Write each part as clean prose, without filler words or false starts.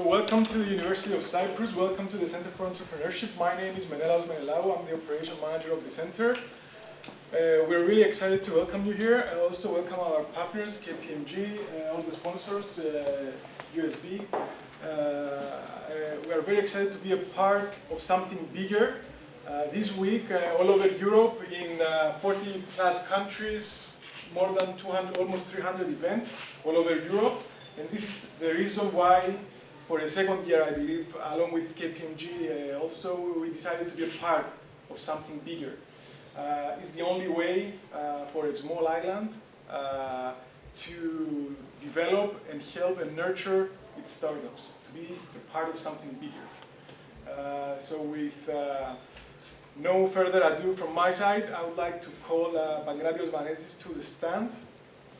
So welcome to the University of Cyprus, welcome to the Center for Entrepreneurship. My name is Menelaou, I'm the operation manager of the center. We're really excited to welcome you here and also welcome our partners, KPMG, all the sponsors, USB. We are very excited to be a part of something bigger. This week, all over Europe, in 40 plus countries, more than 200, almost 300 events all over Europe. And this is the reason why, for the second year, I believe, along with KPMG, also we decided to be a part of something bigger. It's the only way for a small island to develop and help and nurture its startups, to be a part of something bigger. So with no further ado from my side, I would like to call Pangratios Vanezis to the stand,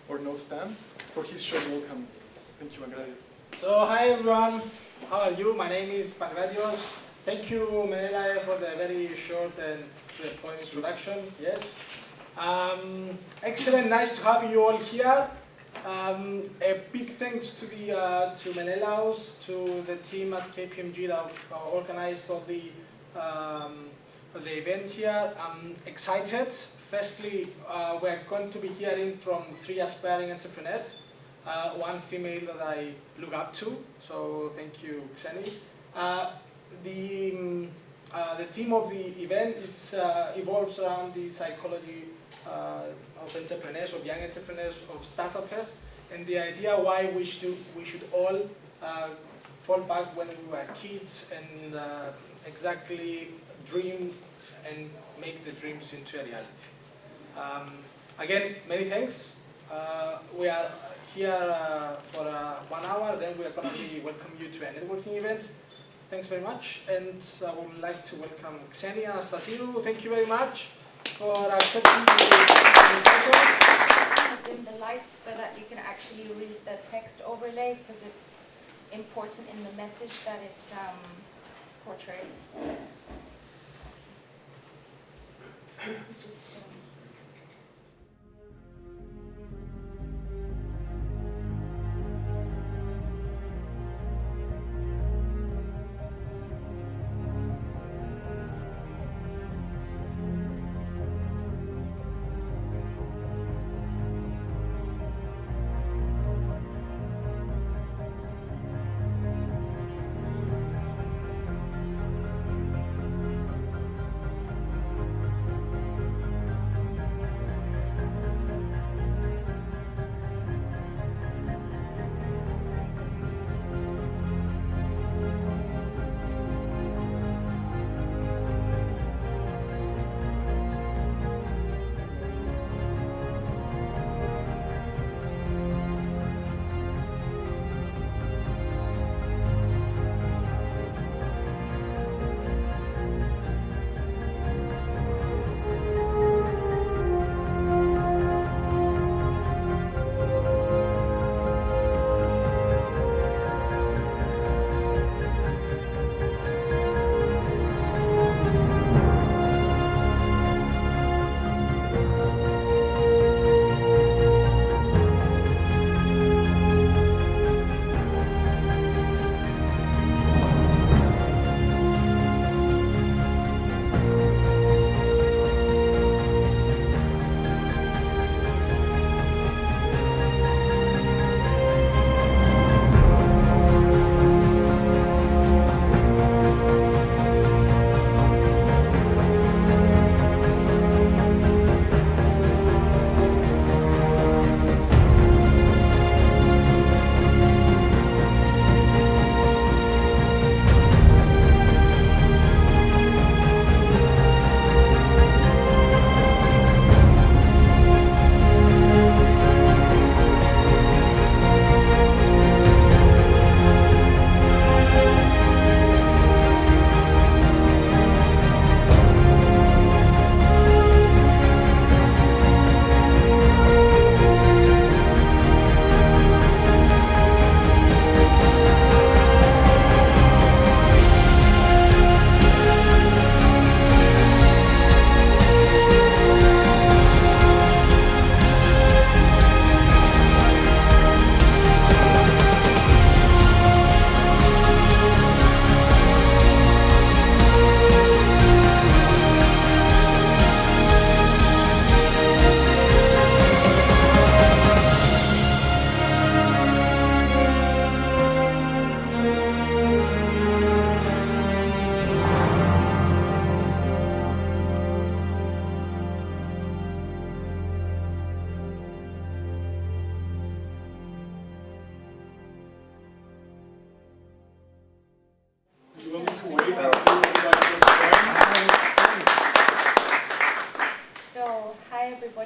or no stand, for his short welcome. Thank you, Pangratios. So, hi everyone, how are you? My name is Pangratios. Thank you, Menelaou, for the very short and to the point introduction. Yes. Excellent, nice to have you all here. A big thanks to to Menelaos, to the team at KPMG that organized all the event here. I'm excited. Firstly, we're going to be hearing from 3 aspiring entrepreneurs. One female that I look up to, so thank you, Xeni. The theme of the event evolves around the psychology of entrepreneurs, of young entrepreneurs, of startups, and the idea why we should all fall back when we were kids and exactly dream and make the dreams into a reality. Again, many thanks. We are here for 1 hour, then we are going to welcome you to a networking event. Thanks very much, and I would like to welcome Xeni and Anastasiou. Thank you very much for accepting the invitation. Dim the lights so that you can actually read the text overlay, because it's important in the message that it portrays. Just,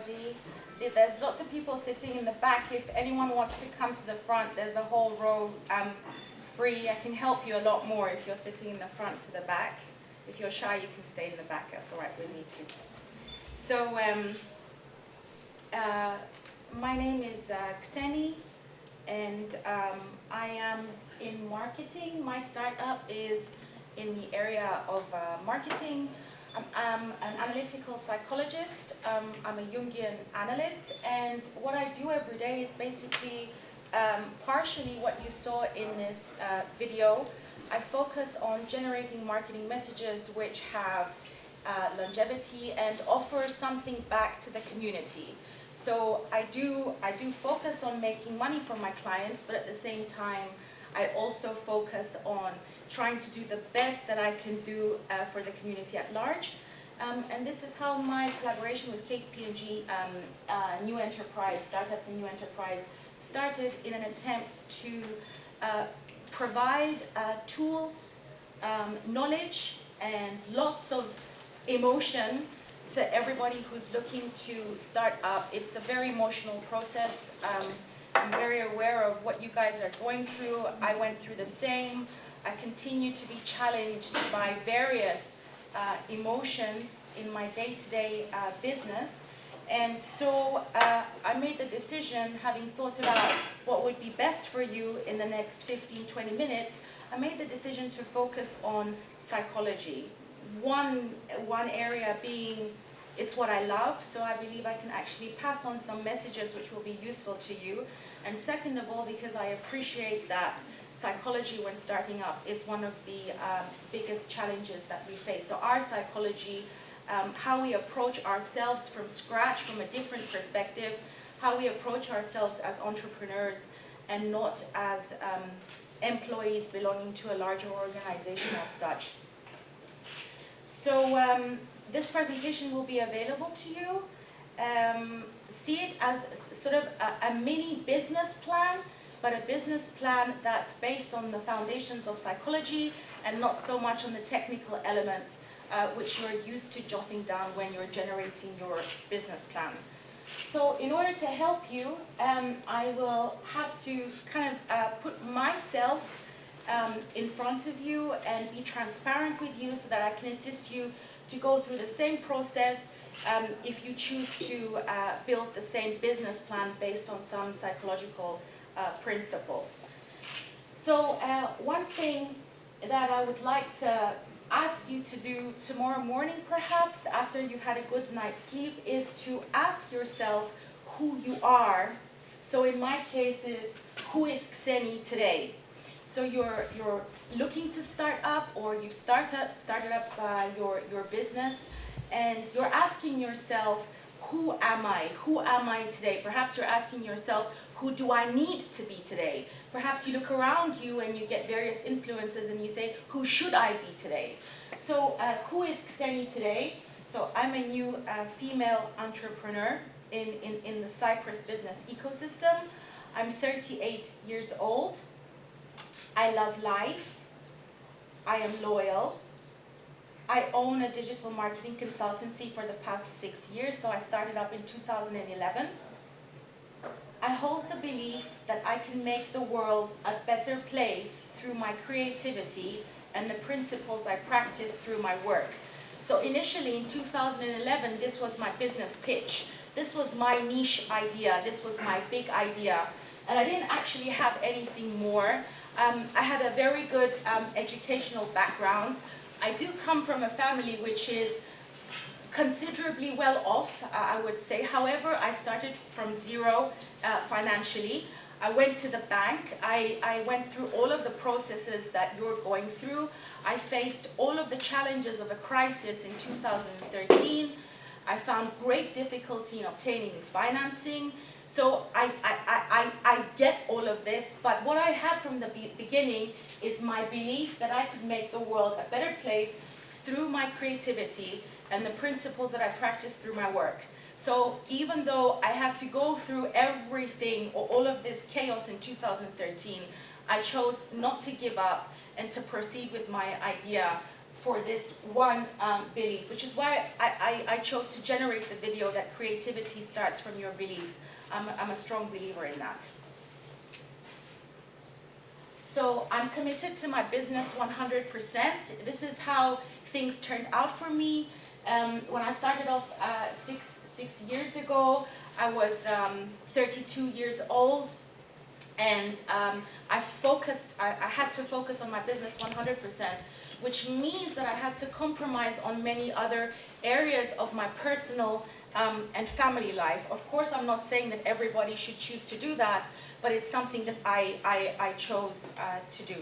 everybody. There's lots of people sitting in the back. If anyone wants to come to the front, there's a whole row free. I can help you a lot more if you're sitting in the front to the back. If you're shy, you can stay in the back. That's all right with me too. So my name is Xeni, and I am in marketing. My startup is in the area of marketing. I'm an analytical psychologist. I'm a Jungian analyst, and what I do every day is basically partially what you saw in this video. I focus on generating marketing messages which have longevity and offer something back to the community. So I do focus on making money for my clients, but at the same time, I also focus on trying to do the best that I can do for the community at large. And this is how my collaboration with KPMG New Enterprise, Startups in New Enterprise, started in an attempt to provide tools, knowledge, and lots of emotion to everybody who's looking to start up. It's a very emotional process. I'm very aware of what you guys are going through. I went through the same. I continue to be challenged by various emotions in my day-to-day business. And so I made the decision, having thought about what would be best for you in the next 15-20 minutes, I made the decision to focus on psychology. One area being, it's what I love, so I believe I can actually pass on some messages which will be useful to you. And second of all, because I appreciate that psychology when starting up is one of the biggest challenges that we face. So our psychology, how we approach ourselves from scratch, from a different perspective, how we approach ourselves as entrepreneurs and not as employees belonging to a larger organization as such. So this presentation will be available to you. See it as sort of a mini business plan, but a business plan that's based on the foundations of psychology and not so much on the technical elements which you're used to jotting down when you're generating your business plan. So in order to help you, I will have to kind of put myself in front of you and be transparent with you so that I can assist you to go through the same process if you choose to build the same business plan based on some psychological principles. So one thing that I would like to ask you to do tomorrow morning, perhaps, after you've had a good night's sleep, is to ask yourself who you are. So in my case, it's who is Xeni today? So you're looking to start up, or you've started up your business, and you're asking yourself, who am I? Who am I today? Perhaps you're asking yourself, who do I need to be today? Perhaps you look around you and you get various influences and you say, who should I be today? So who is Xeni today? So I'm a new female entrepreneur in the Cyprus business ecosystem. I'm 38 years old. I love life. I am loyal. I own a digital marketing consultancy for the past 6 years, so I started up in 2011. I hold the belief that I can make the world a better place through my creativity and the principles I practice through my work. So initially in 2011, this was my business pitch. This was my niche idea. This was my big idea. And I didn't actually have anything more. I had a very good educational background. I do come from a family which is considerably well off, I would say. However, I started from zero financially. I went to the bank. I went through all of the processes that you're going through. I faced all of the challenges of a crisis in 2013. I found great difficulty in obtaining financing. So I get all of this, but what I had from the beginning is my belief that I could make the world a better place through my creativity and the principles that I practice through my work. So even though I had to go through everything, or all of this chaos in 2013, I chose not to give up and to proceed with my idea for this one belief, which is why I chose to generate the video that creativity starts from your belief. I'm a strong believer in that. So I'm committed to my business 100%. This is how things turned out for me. When I started off 6 years ago, I was 32 years old, and I had to focus on my business 100%, which means that I had to compromise on many other areas of my personal and family life. Of course, I'm not saying that everybody should choose to do that, but it's something that I chose to do.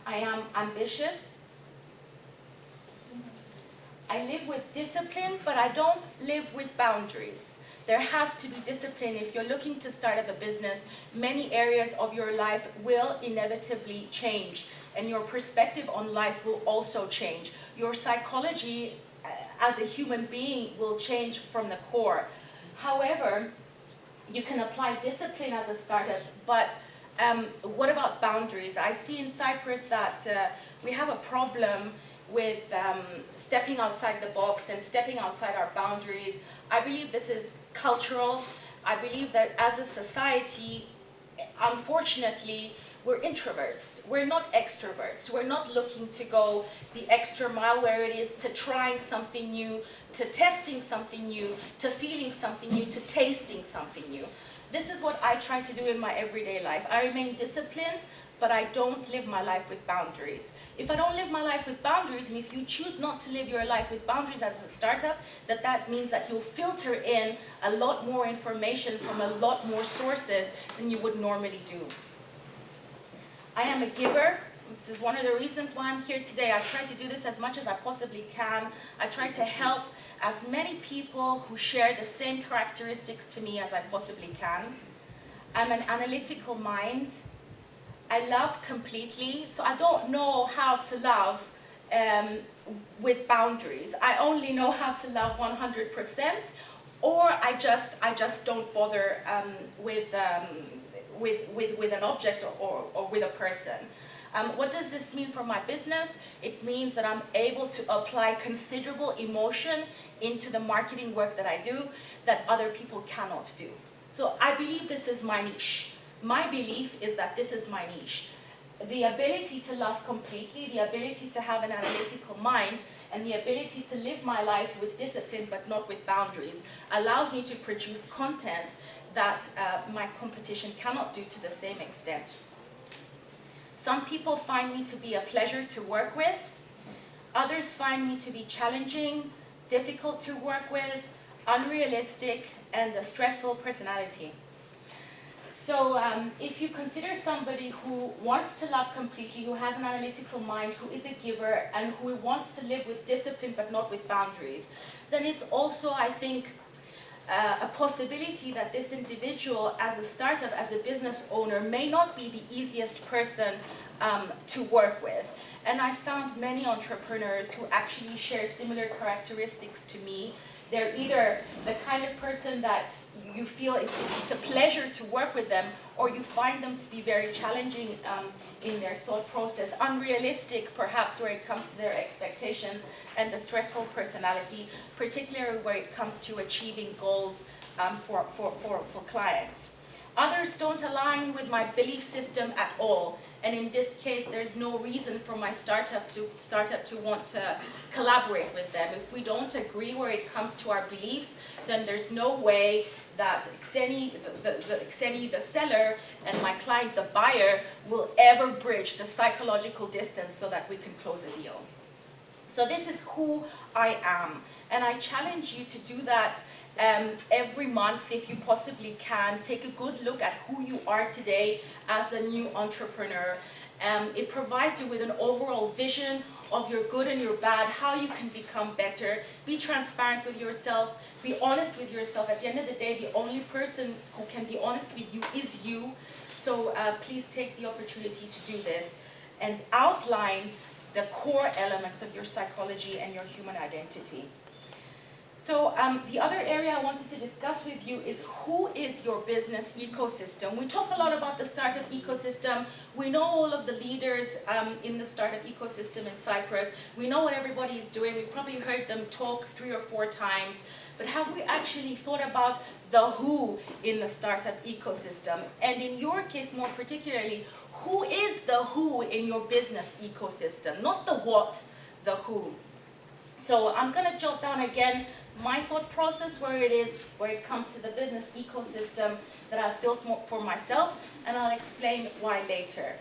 I am ambitious. I live with discipline, but I don't live with boundaries. There has to be discipline. If you're looking to start up a business, many areas of your life will inevitably change, and your perspective on life will also change. Your psychology as a human being will change from the core. However, you can apply discipline as a startup, but what about boundaries? I see in Cyprus that we have a problem with stepping outside the box and stepping outside our boundaries. I believe this is cultural. I believe that as a society, unfortunately, we're introverts. We're not extroverts. We're not looking to go the extra mile where it is to trying something new, to testing something new, to feeling something new, to tasting something new. This is what I try to do in my everyday life. I remain disciplined, but I don't live my life with boundaries. If I don't live my life with boundaries, and if you choose not to live your life with boundaries as a startup, that means that you'll filter in a lot more information from a lot more sources than you would normally do. I am a giver. This is one of the reasons why I'm here today. I try to do this as much as I possibly can. I try to help as many people who share the same characteristics to me as I possibly can. I'm an analytical mind. I love completely, so I don't know how to love with boundaries. I only know how to love 100%, or I just don't bother with an object or with a person. What does this mean for my business? It means that I'm able to apply considerable emotion into the marketing work that I do that other people cannot do. So I believe this is my niche. My belief is that this is my niche. The ability to love completely, the ability to have an analytical mind, and the ability to live my life with discipline but not with boundaries allows me to produce content that my competition cannot do to the same extent. Some people find me to be a pleasure to work with. Others find me to be challenging, difficult to work with, unrealistic, and a stressful personality. So if you consider somebody who wants to love completely, who has an analytical mind, who is a giver, and who wants to live with discipline but not with boundaries, then it's also, I think, a possibility that this individual as a startup, as a business owner, may not be the easiest person to work with. And I found many entrepreneurs who actually share similar characteristics to me. They're either the kind of person that you feel it's a pleasure to work with them, or you find them to be very challenging in their thought process, unrealistic perhaps where it comes to their expectations, and a stressful personality, particularly where it comes to achieving goals for clients. Others don't align with my belief system at all, and in this case there's no reason for my startup to want to collaborate with them. If we don't agree where it comes to our beliefs, then there's no way that Xeni, the seller, and my client, the buyer, will ever bridge the psychological distance so that we can close a deal. So this is who I am, and I challenge you to do that every month if you possibly can. Take a good look at who you are today as a new entrepreneur. It provides you with an overall vision of your good and your bad, how you can become better. Be transparent with yourself, be honest with yourself. At the end of the day, the only person who can be honest with you is you. So please take the opportunity to do this and outline the core elements of your psychology and your human identity. So the other area I wanted to discuss with you is who is your business ecosystem. We talk a lot about the startup ecosystem. We know all of the leaders in the startup ecosystem in Cyprus. We know what everybody is doing. We've probably heard them talk 3 or 4 times. But have we actually thought about the who in the startup ecosystem? And in your case, more particularly, who is the who in your business ecosystem? Not the what, the who. So I'm going to jot down again my thought process where it comes to the business ecosystem that I've built for myself, and I'll explain why later.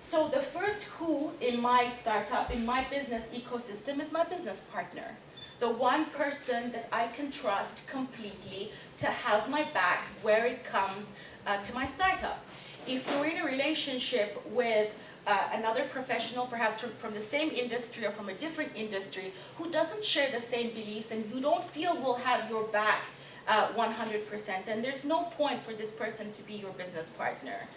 So the first who in my startup, in my business ecosystem, is my business partner. The one person that I can trust completely to have my back where it comes to my startup. If you're in a relationship with another professional, perhaps from the same industry or from a different industry, who doesn't share the same beliefs and you don't feel will have your back 100%, then there's no point for this person to be your business partner.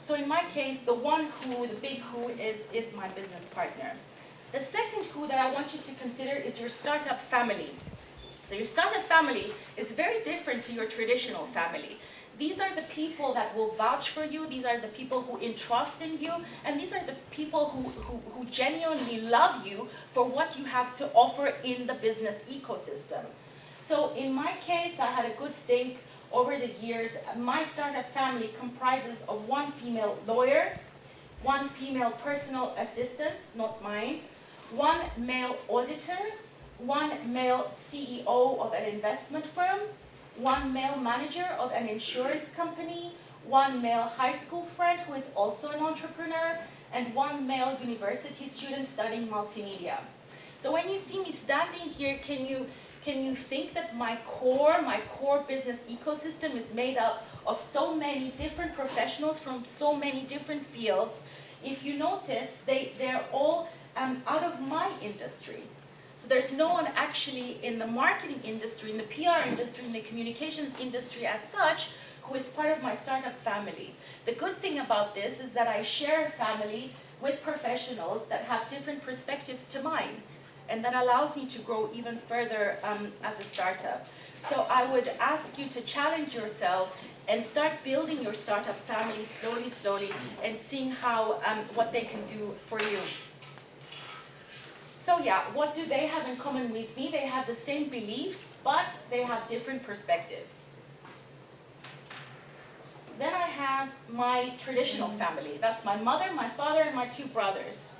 So in my case, the one who, the big who, is my business partner. The second who that I want you to consider is your startup family. So your startup family is very different to your traditional family. These are the people that will vouch for you, these are the people who entrust in you, and these are the people who genuinely love you for what you have to offer in the business ecosystem. So in my case, I had a good think over the years. My startup family comprises of 1 female lawyer, 1 female personal assistant, not mine, 1 male auditor, 1 male CEO of an investment firm, 1 male manager of an insurance company, 1 male high school friend who is also an entrepreneur, and 1 male university student studying multimedia. So when you see me standing here, can you think that my core business ecosystem is made up of so many different professionals from so many different fields? If you notice, they're all out of my industry. So there's no one actually in the marketing industry, in the PR industry, in the communications industry as such, who is part of my startup family. The good thing about this is that I share a family with professionals that have different perspectives to mine, and that allows me to grow even further as a startup. So I would ask you to challenge yourselves and start building your startup family slowly, and seeing how what they can do for you. So yeah, what do they have in common with me? They have the same beliefs, but they have different perspectives. Then I have my traditional family. That's my mother, my father, and my 2 brothers.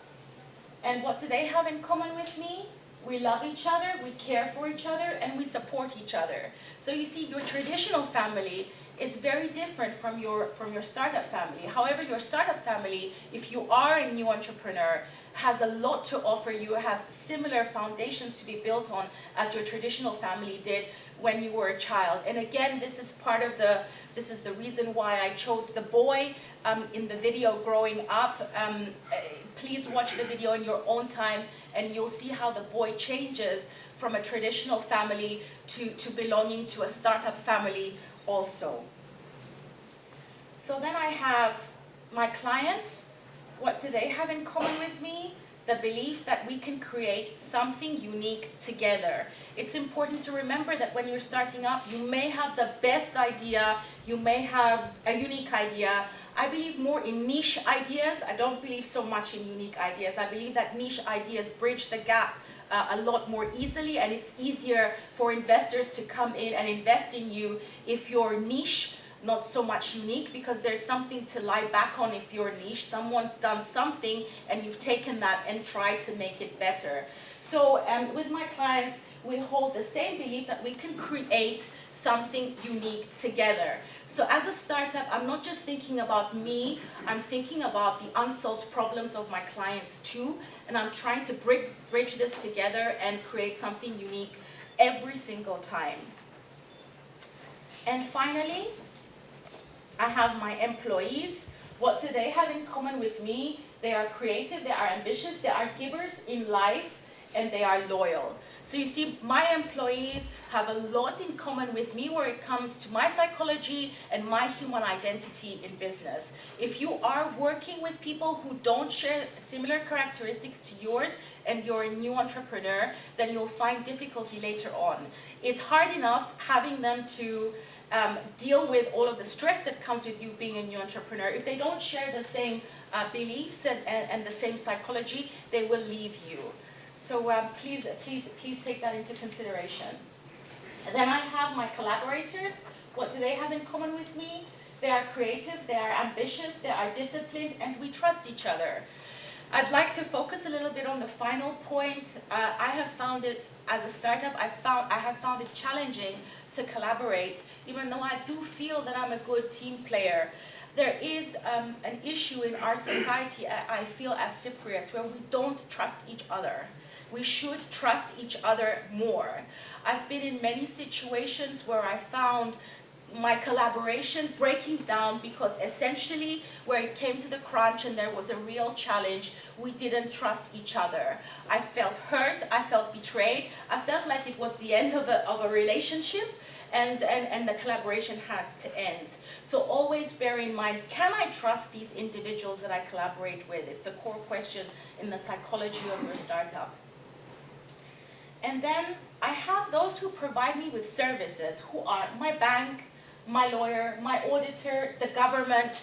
And what do they have in common with me? We love each other, we care for each other, and we support each other. So you see, your traditional family is very different from your startup family. However, your startup family, if you are a new entrepreneur, has a lot to offer you, has similar foundations to be built on as your traditional family did when you were a child. And again, this is the reason why I chose the boy in the video growing up. Please watch the video in your own time, and you'll see how the boy changes from a traditional family to belonging to a startup family also. So then I have my clients. What do they have in common with me? The belief that we can create something unique together. It's important to remember that when you're starting up, you may have the best idea, you may have a unique idea. I believe more in niche ideas. I don't believe so much in unique ideas. I believe that niche ideas bridge the gap a lot more easily, and it's easier for investors to come in and invest in you if you're niche, not so much unique, because there's something to lie back on if you're niche. Someone's done something and you've taken that and tried to make it better. So with my clients, we hold the same belief that we can create something unique together. So as a startup, I'm not just thinking about me, I'm thinking about the unsolved problems of my clients too, and I'm trying to bridge this together and create something unique every single time. And finally, I have my employees. What do they have in common with me? They are creative, they are ambitious, they are givers in life, and they are loyal. So you see, my employees have a lot in common with me where it comes to my psychology and my human identity in business. If you are working with people who don't share similar characteristics to yours and you're a new entrepreneur, then you'll find difficulty later on. It's hard enough having them to deal with all of the stress that comes with you being a new entrepreneur. If they don't share the same beliefs and the same psychology, they will leave you. So please take that into consideration. And then I have my collaborators. What do they have in common with me? They are creative, they are ambitious, they are disciplined, and we trust each other. I'd like to focus a little bit on the final point. I have found it, as a startup, I have found it challenging to collaborate, even though I do feel that I'm a good team player. There is an issue in our society, I feel, as Cypriots, where we don't trust each other. We should trust each other more. I've been in many situations where I found my collaboration breaking down because essentially where it came to the crunch and there was a real challenge, we didn't trust each other. I felt hurt, I felt betrayed, I felt like it was the end of a relationship and the collaboration had to end. So always bear in mind, can I trust these individuals that I collaborate with? It's a core question in the psychology of your startup. And then I have those who provide me with services, who are my bank, my lawyer, my auditor, the government,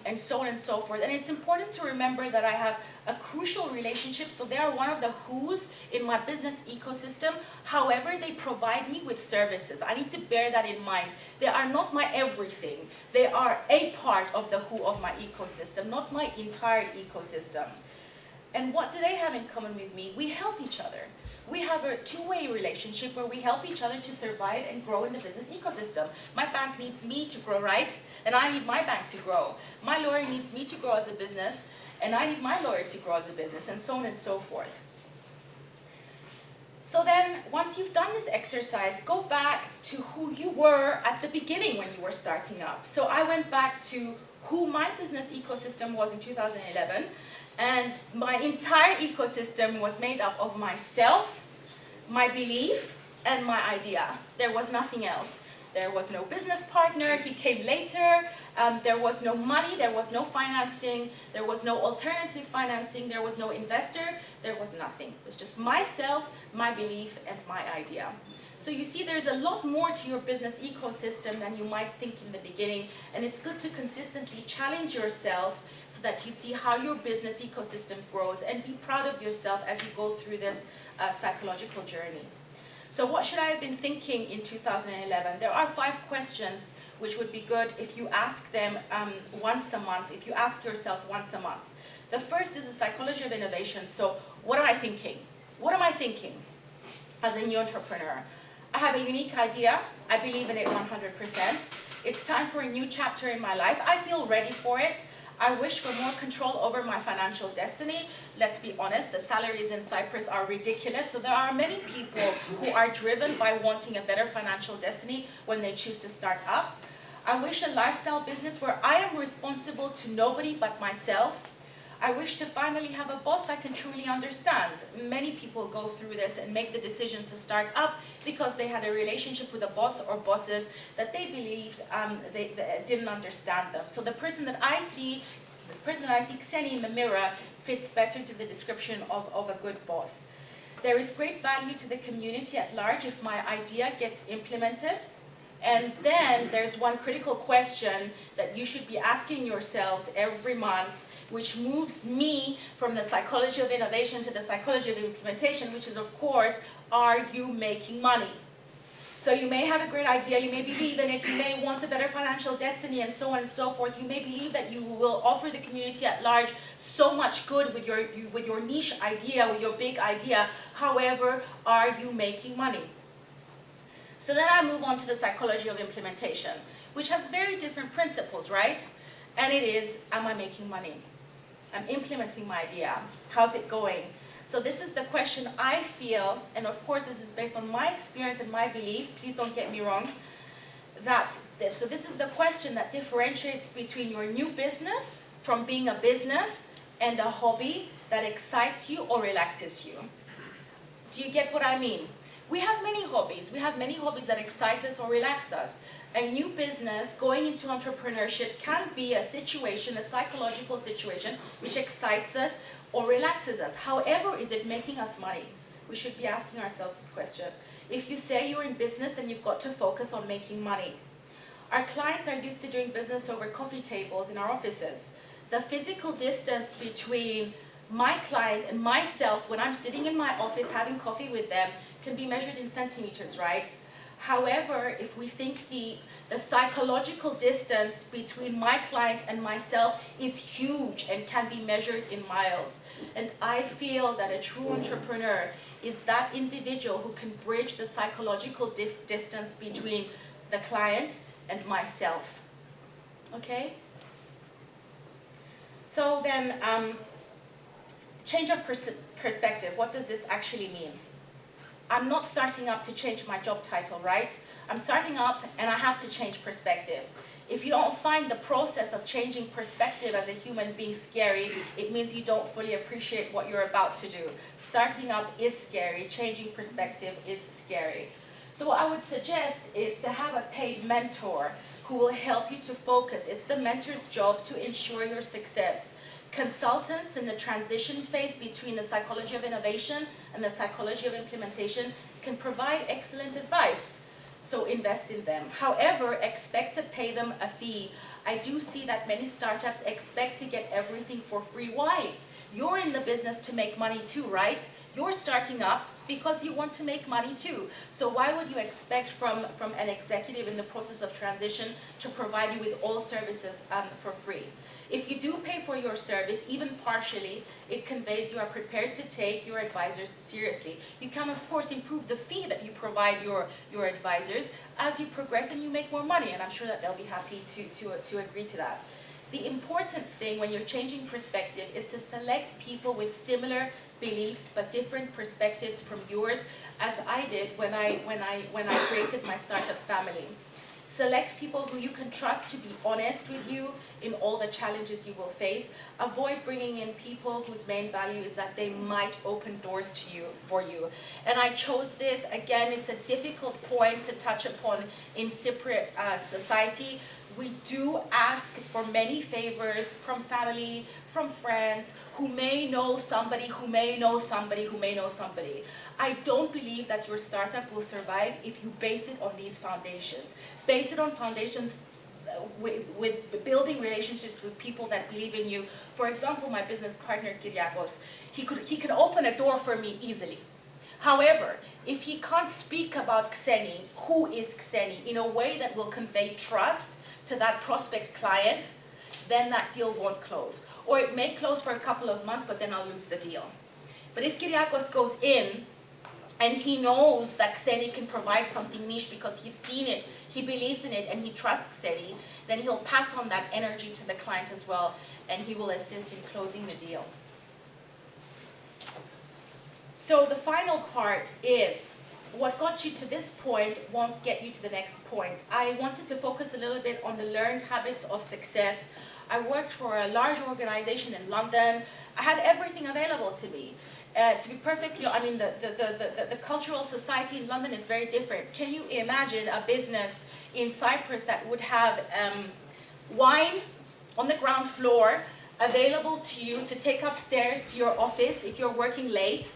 and so on and so forth. And it's important to remember that I have a crucial relationship, so they are one of the who's in my business ecosystem. However, they provide me with services. I need to bear that in mind. They are not my everything. They are a part of the who of my ecosystem, not my entire ecosystem. And what do they have in common with me? We help each other. We have a two-way relationship where we help each other to survive and grow in the business ecosystem. My bank needs me to grow, right? And I need my bank to grow. My lawyer needs me to grow as a business, and I need my lawyer to grow as a business, and so on and so forth. So then, once you've done this exercise, go back to who you were at the beginning when you were starting up. So I went back to who my business ecosystem was in 2011, and my entire ecosystem was made up of myself, my belief, and my idea. There was nothing else. There was no business partner, he came later, there was no money, there was no financing, there was no alternative financing, there was no investor, there was nothing. It was just myself, my belief, and my idea. So you see, there's a lot more to your business ecosystem than you might think in the beginning, and it's good to consistently challenge yourself so that you see how your business ecosystem grows, and be proud of yourself as you go through this psychological journey. So what should I have been thinking in 2011? There are 5 questions which would be good if you ask them once a month, if you ask yourself once a month. The first is the psychology of innovation. So what am I thinking? What am I thinking as a new entrepreneur? I have a unique idea. I believe in it 100%. It's time for a new chapter in my life. I feel ready for it. I wish for more control over my financial destiny. Let's be honest, the salaries in Cyprus are ridiculous. So there are many people who are driven by wanting a better financial destiny when they choose to start up. I wish a lifestyle business where I am responsible to nobody but myself. I wish to finally have a boss I can truly understand. Many people go through this and make the decision to start up because they had a relationship with a boss or bosses that they believed they didn't understand them. So the person that I see, Xeni in the mirror, fits better to the description of a good boss. There is great value to the community at large if my idea gets implemented. And then there's one critical question that you should be asking yourselves every month, which moves me from the psychology of innovation to the psychology of implementation, which is, of course, are you making money? So you may have a great idea, you may believe in it, you may want a better financial destiny, and so on and so forth. You may believe that you will offer the community at large so much good with your niche idea, with your big idea. However, are you making money? So then I move on to the psychology of implementation, which has very different principles, right? And it is, am I making money? I'm implementing my idea. How's it going? So this is the question I feel, and of course this is based on my experience and my belief, please don't get me wrong, so this is the question that differentiates between your new business from being a business and a hobby that excites you or relaxes you. Do you get what I mean? We have many hobbies. We have many hobbies that excite us or relax us. A new business, going into entrepreneurship, can be a situation, a psychological situation, which excites us or relaxes us. However, is it making us money? We should be asking ourselves this question. If you say you're in business, then you've got to focus on making money. Our clients are used to doing business over coffee tables in our offices. The physical distance between my client and myself when I'm sitting in my office having coffee with them can be measured in centimeters, right? However, if we think deep, the psychological distance between my client and myself is huge and can be measured in miles. And I feel that a true entrepreneur is that individual who can bridge the psychological distance between the client and myself. Okay? So then, change of perspective. What does this actually mean? I'm not starting up to change my job title, right? I'm starting up and I have to change perspective. If you don't find the process of changing perspective as a human being scary, it means you don't fully appreciate what you're about to do. Starting up is scary, changing perspective is scary. So what I would suggest is to have a paid mentor who will help you to focus. It's the mentor's job to ensure your success. Consultants in the transition phase between the psychology of innovation and the psychology of implementation can provide excellent advice, so invest in them. However, expect to pay them a fee. I do see that many startups expect to get everything for free. Why? You're in the business to make money too, right? You're starting up because you want to make money too. So why would you expect from an executive in the process of transition to provide you with all services for free? If you do pay for your service, even partially, it conveys you are prepared to take your advisors seriously. You can, of course, improve the fee that you provide your advisors as you progress and you make more money, and I'm sure that they'll be happy to agree to that. The important thing when you're changing perspective is to select people with similar beliefs but different perspectives from yours, as I did when I created my startup family. Select people who you can trust to be honest with you in all the challenges you will face. Avoid bringing in people whose main value is that they might open doors for you. And I chose this, again, it's a difficult point to touch upon in Cypriot society. We do ask for many favors from family, from friends, who may know somebody, who may know somebody, who may know somebody. I don't believe that your startup will survive if you base it on these foundations. Base it on foundations with building relationships with people that believe in you. For example, my business partner, Kyriakos, he can open a door for me easily. However, if he can't speak about Xeni, who is Xeni, in a way that will convey trust to that prospect client, then that deal won't close. Or it may close for a couple of months, but then I'll lose the deal. But if Kyriakos goes in and he knows that Xeni can provide something niche because he's seen it, he believes in it, and he trusts Xeni, then he'll pass on that energy to the client as well, and he will assist in closing the deal. So the final part is, what got you to this point won't get you to the next point. I wanted to focus a little bit on the learned habits of success. I worked for a large organization in London. I had everything available to me. To be perfectly, I mean, the cultural society in London is very different. Can you imagine a business in Cyprus that would have wine on the ground floor available to you to take upstairs to your office if you're working late?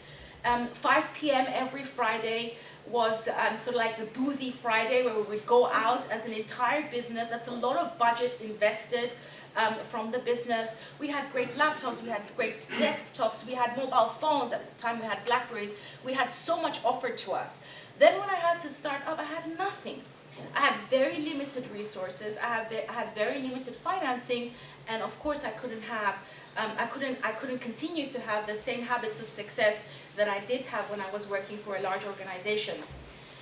5 p.m. every Friday was sort of like the boozy Friday where we would go out as an entire business. That's a lot of budget invested from the business. We had great laptops, we had great desktops, we had mobile phones. At the time we had Blackberries. We had so much offered to us. Then when I had to start up, I had nothing. I had very limited resources, I had very limited financing, and of course I couldn't have I couldn't continue to have the same habits of success that I did have when I was working for a large organization.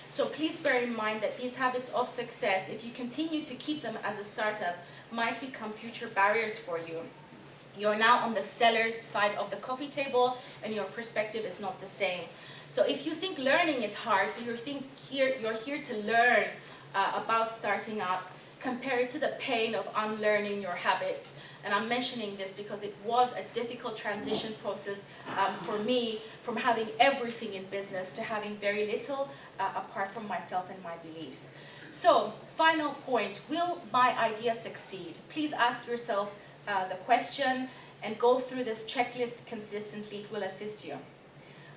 So please bear in mind that these habits of success, if you continue to keep them as a startup, might become future barriers for you. You're now on the seller's side of the coffee table and your perspective is not the same. So if you think learning is hard, so you're here to learn about starting up, compare it to the pain of unlearning your habits. And I'm mentioning this because it was a difficult transition process for me, from having everything in business to having very little apart from myself and my beliefs. So, final point, will my idea succeed? Please ask yourself the question and go through this checklist consistently. It will assist you.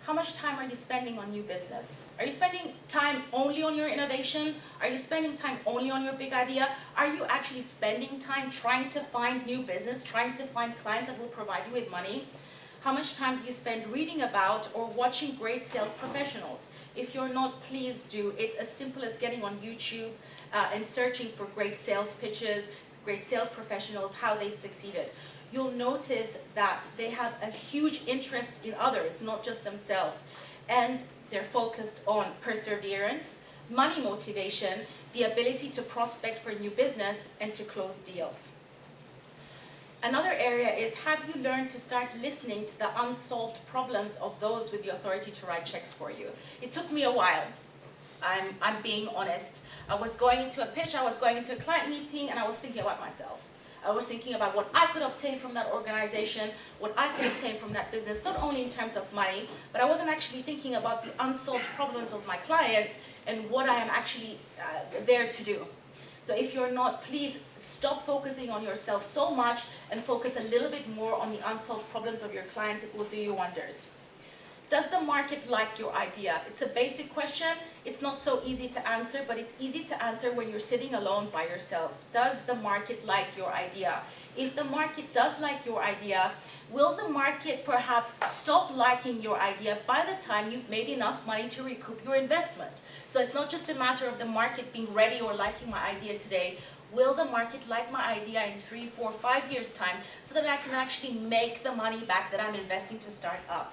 How much time are you spending on new business? Are you spending time only on your innovation? Are you spending time only on your big idea? Are you actually spending time trying to find new business, trying to find clients that will provide you with money? How much time do you spend reading about or watching great sales professionals? If you're not, please do. It's as simple as getting on YouTube and searching for great sales pitches, great sales professionals, how they've succeeded. You'll notice that they have a huge interest in others, not just themselves. And they're focused on perseverance, money motivation, the ability to prospect for new business, and to close deals. Another area is, have you learned to start listening to the unsolved problems of those with the authority to write checks for you? It took me a while. I'm being honest. I was going into a pitch, I was going into a client meeting, and I was thinking about myself. I was thinking about what I could obtain from that organization, what I could obtain from that business, not only in terms of money, but I wasn't actually thinking about the unsolved problems of my clients and what I am actually there to do. So if you're not, please stop focusing on yourself so much and focus a little bit more on the unsolved problems of your clients. It will do you wonders. Does the market like your idea? It's a basic question. It's not so easy to answer, but it's easy to answer when you're sitting alone by yourself. Does the market like your idea? If the market does like your idea, will the market perhaps stop liking your idea by the time you've made enough money to recoup your investment? So it's not just a matter of the market being ready or liking my idea today. Will the market like my idea in 3, 4, 5 years' time so that I can actually make the money back that I'm investing to start up?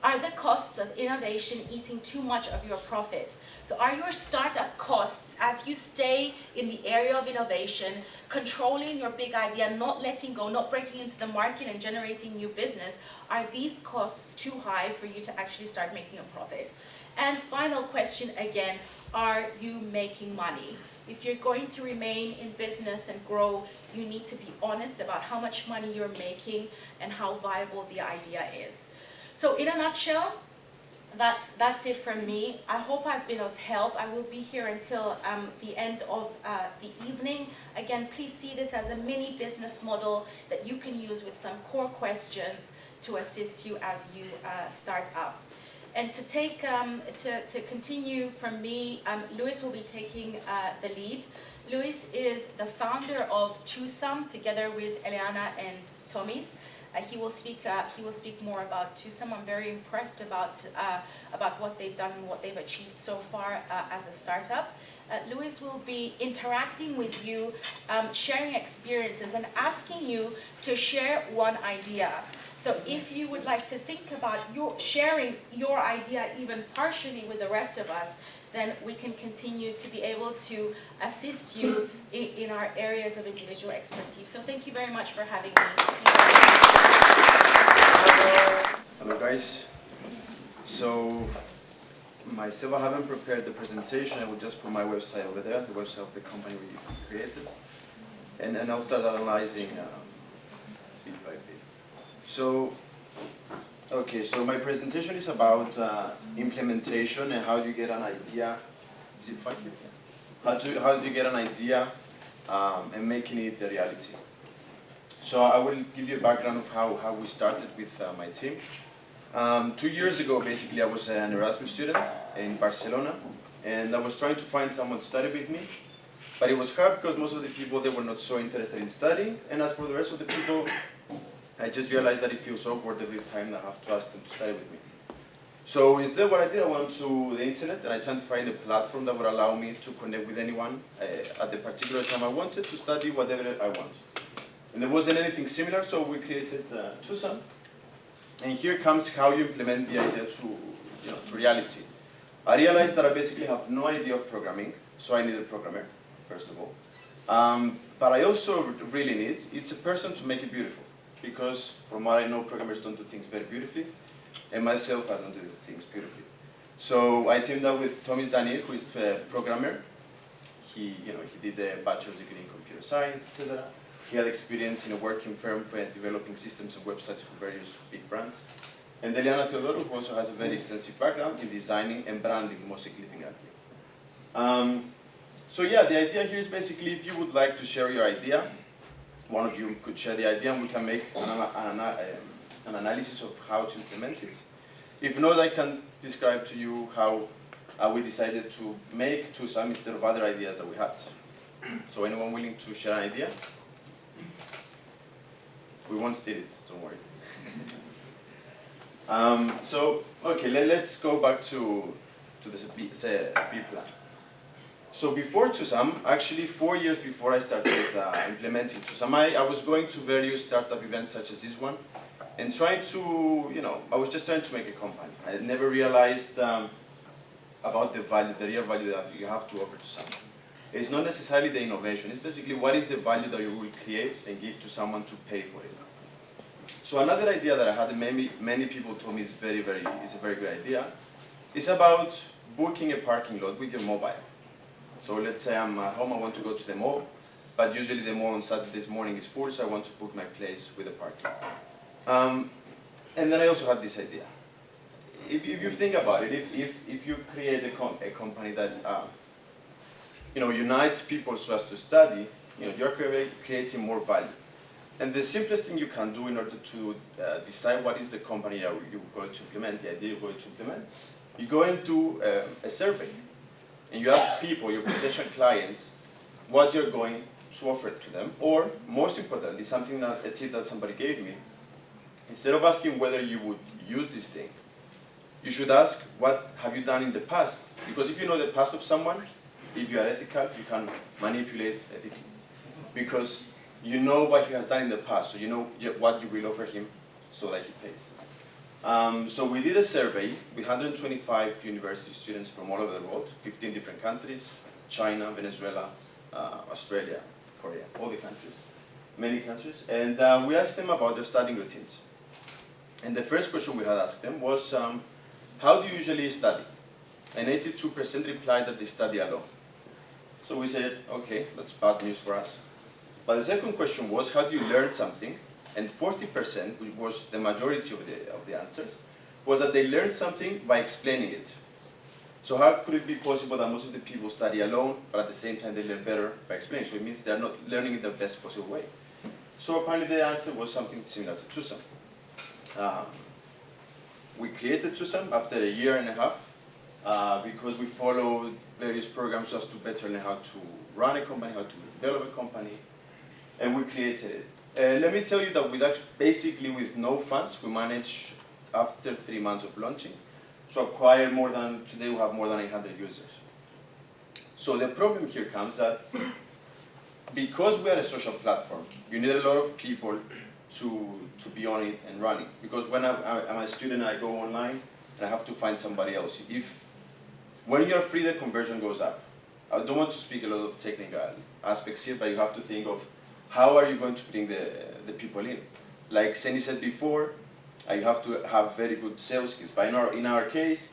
Are the costs of innovation eating too much of your profit? So are your startup costs, as you stay in the area of innovation, controlling your big idea, not letting go, not breaking into the market and generating new business, are these costs too high for you to actually start making a profit? And final question again, are you making money? If you're going to remain in business and grow, you need to be honest about how much money you're making and how viable the idea is. So in a nutshell, that's it from me. I hope I've been of help. I will be here until the end of the evening. Again, please see this as a mini business model that you can use with some core questions to assist you as you start up. And to take to continue from me, Luis will be taking the lead. Luis is the founder of Twosumm, together with Eleanna and Tomis. He will speak more about Twosumm. I'm very impressed about what they've done and what they've achieved so far as a startup. Luis will be interacting with you, sharing experiences and asking you to share one idea. So if you would like to think about sharing your idea even partially with the rest of us, then we can continue to be able to assist you in our areas of individual expertise. So thank you very much for having me. Hello guys. So myself, I haven't prepared the presentation. I will just put my website over there, the website of the company we created. And I'll start analyzing bit by bit. So, okay, so my presentation is about implementation and how do you get an idea. Is it funky? How do you get an idea and making it a reality. So I will give you a background of how we started with my team. 2 years ago, basically, I was an Erasmus student in Barcelona, and I was trying to find someone to study with me. But it was hard because most of the people, they were not so interested in studying. And as for the rest of the people, I just realized that it feels awkward every time I have to ask them to study with me. So instead, what I did, I went to the internet and I tried to find a platform that would allow me to connect with anyone at the particular time I wanted to study whatever I want. And there wasn't anything similar, so we created Twosumm. And here comes how you implement the idea to reality. I realized that I basically have no idea of programming, so I need a programmer, first of all. But I also really need, it's a person to make it beautiful. Because from what I know, programmers don't do things very beautifully. And myself, I don't do things beautifully. So I teamed up with Tomis Daniel, who is a programmer. He did a bachelor's degree in computer science, etc. He had experience in a working firm for developing systems and websites for various big brands. And Eleanna Theodorou, who also has a very extensive background in designing and branding, most significantly. So yeah, the idea here is basically if you would like to share your idea, one of you could share the idea and we can make an analysis of how to implement it. If not, I can describe to you how we decided to make Twosumm instead of other ideas that we had. So anyone willing to share an idea? We won't steal it, don't worry. Okay, let's go back to the B plan. So before Twosumm, actually 4 years before I started implementing Twosumm, I was going to various startup events such as this one, and trying to, I was just trying to make a company. I had never realized about the real value that you have to offer to someone. It's not necessarily the innovation, it's basically what is the value that you will create and give to someone to pay for it. So another idea that I had, and many people told me it's a very good idea, is about booking a parking lot with your mobile. So let's say I'm at home, I want to go to the mall, but usually the mall on Saturdays morning is full, so I want to book my place with a parking. And then I also had this idea. If you think about it, if you create a company that unites people so as to study, you're creating more value. And the simplest thing you can do in order to decide what is the company you're going to implement, the idea you're going to implement, you go and do a survey. And you ask people, your potential clients, what you're going to offer to them. Or, most importantly, a tip that somebody gave me, instead of asking whether you would use this thing, you should ask, what have you done in the past? Because if you know the past of someone, if you are ethical, you can manipulate ethically. Because you know what he has done in the past, so you know what you will offer him so that he pays. So we did a survey with 125 university students from all over the world, 15 different countries, China, Venezuela, Australia, Korea, all the countries, many countries. And we asked them about their studying routines. And the first question we had asked them was, how do you usually study? And 82% replied that they study alone. So we said, okay, that's bad news for us. But the second question was, how do you learn something? And 40%, which was the majority of the answers, was that they learned something by explaining it. So how could it be possible that most of the people study alone, but at the same time they learn better by explaining? So it means they're not learning in the best possible way. So apparently the answer was something similar to Twosumm. We created Twosumm after a year and a half because we followed various programs just to better learn how to run a company, how to develop a company, and we created it. Let me tell you that basically with no funds, we managed, after 3 months of launching, to acquire today we have more than 800 users. So the problem here comes that because we are a social platform, you need a lot of people to be on it and running. Because when I'm a student, I go online and I have to find somebody else. When you're free, the conversion goes up. I don't want to speak a lot of technical aspects here, but you have to think of how are you going to bring the people in. Like Xeni said before, you have to have very good sales skills. But in our case,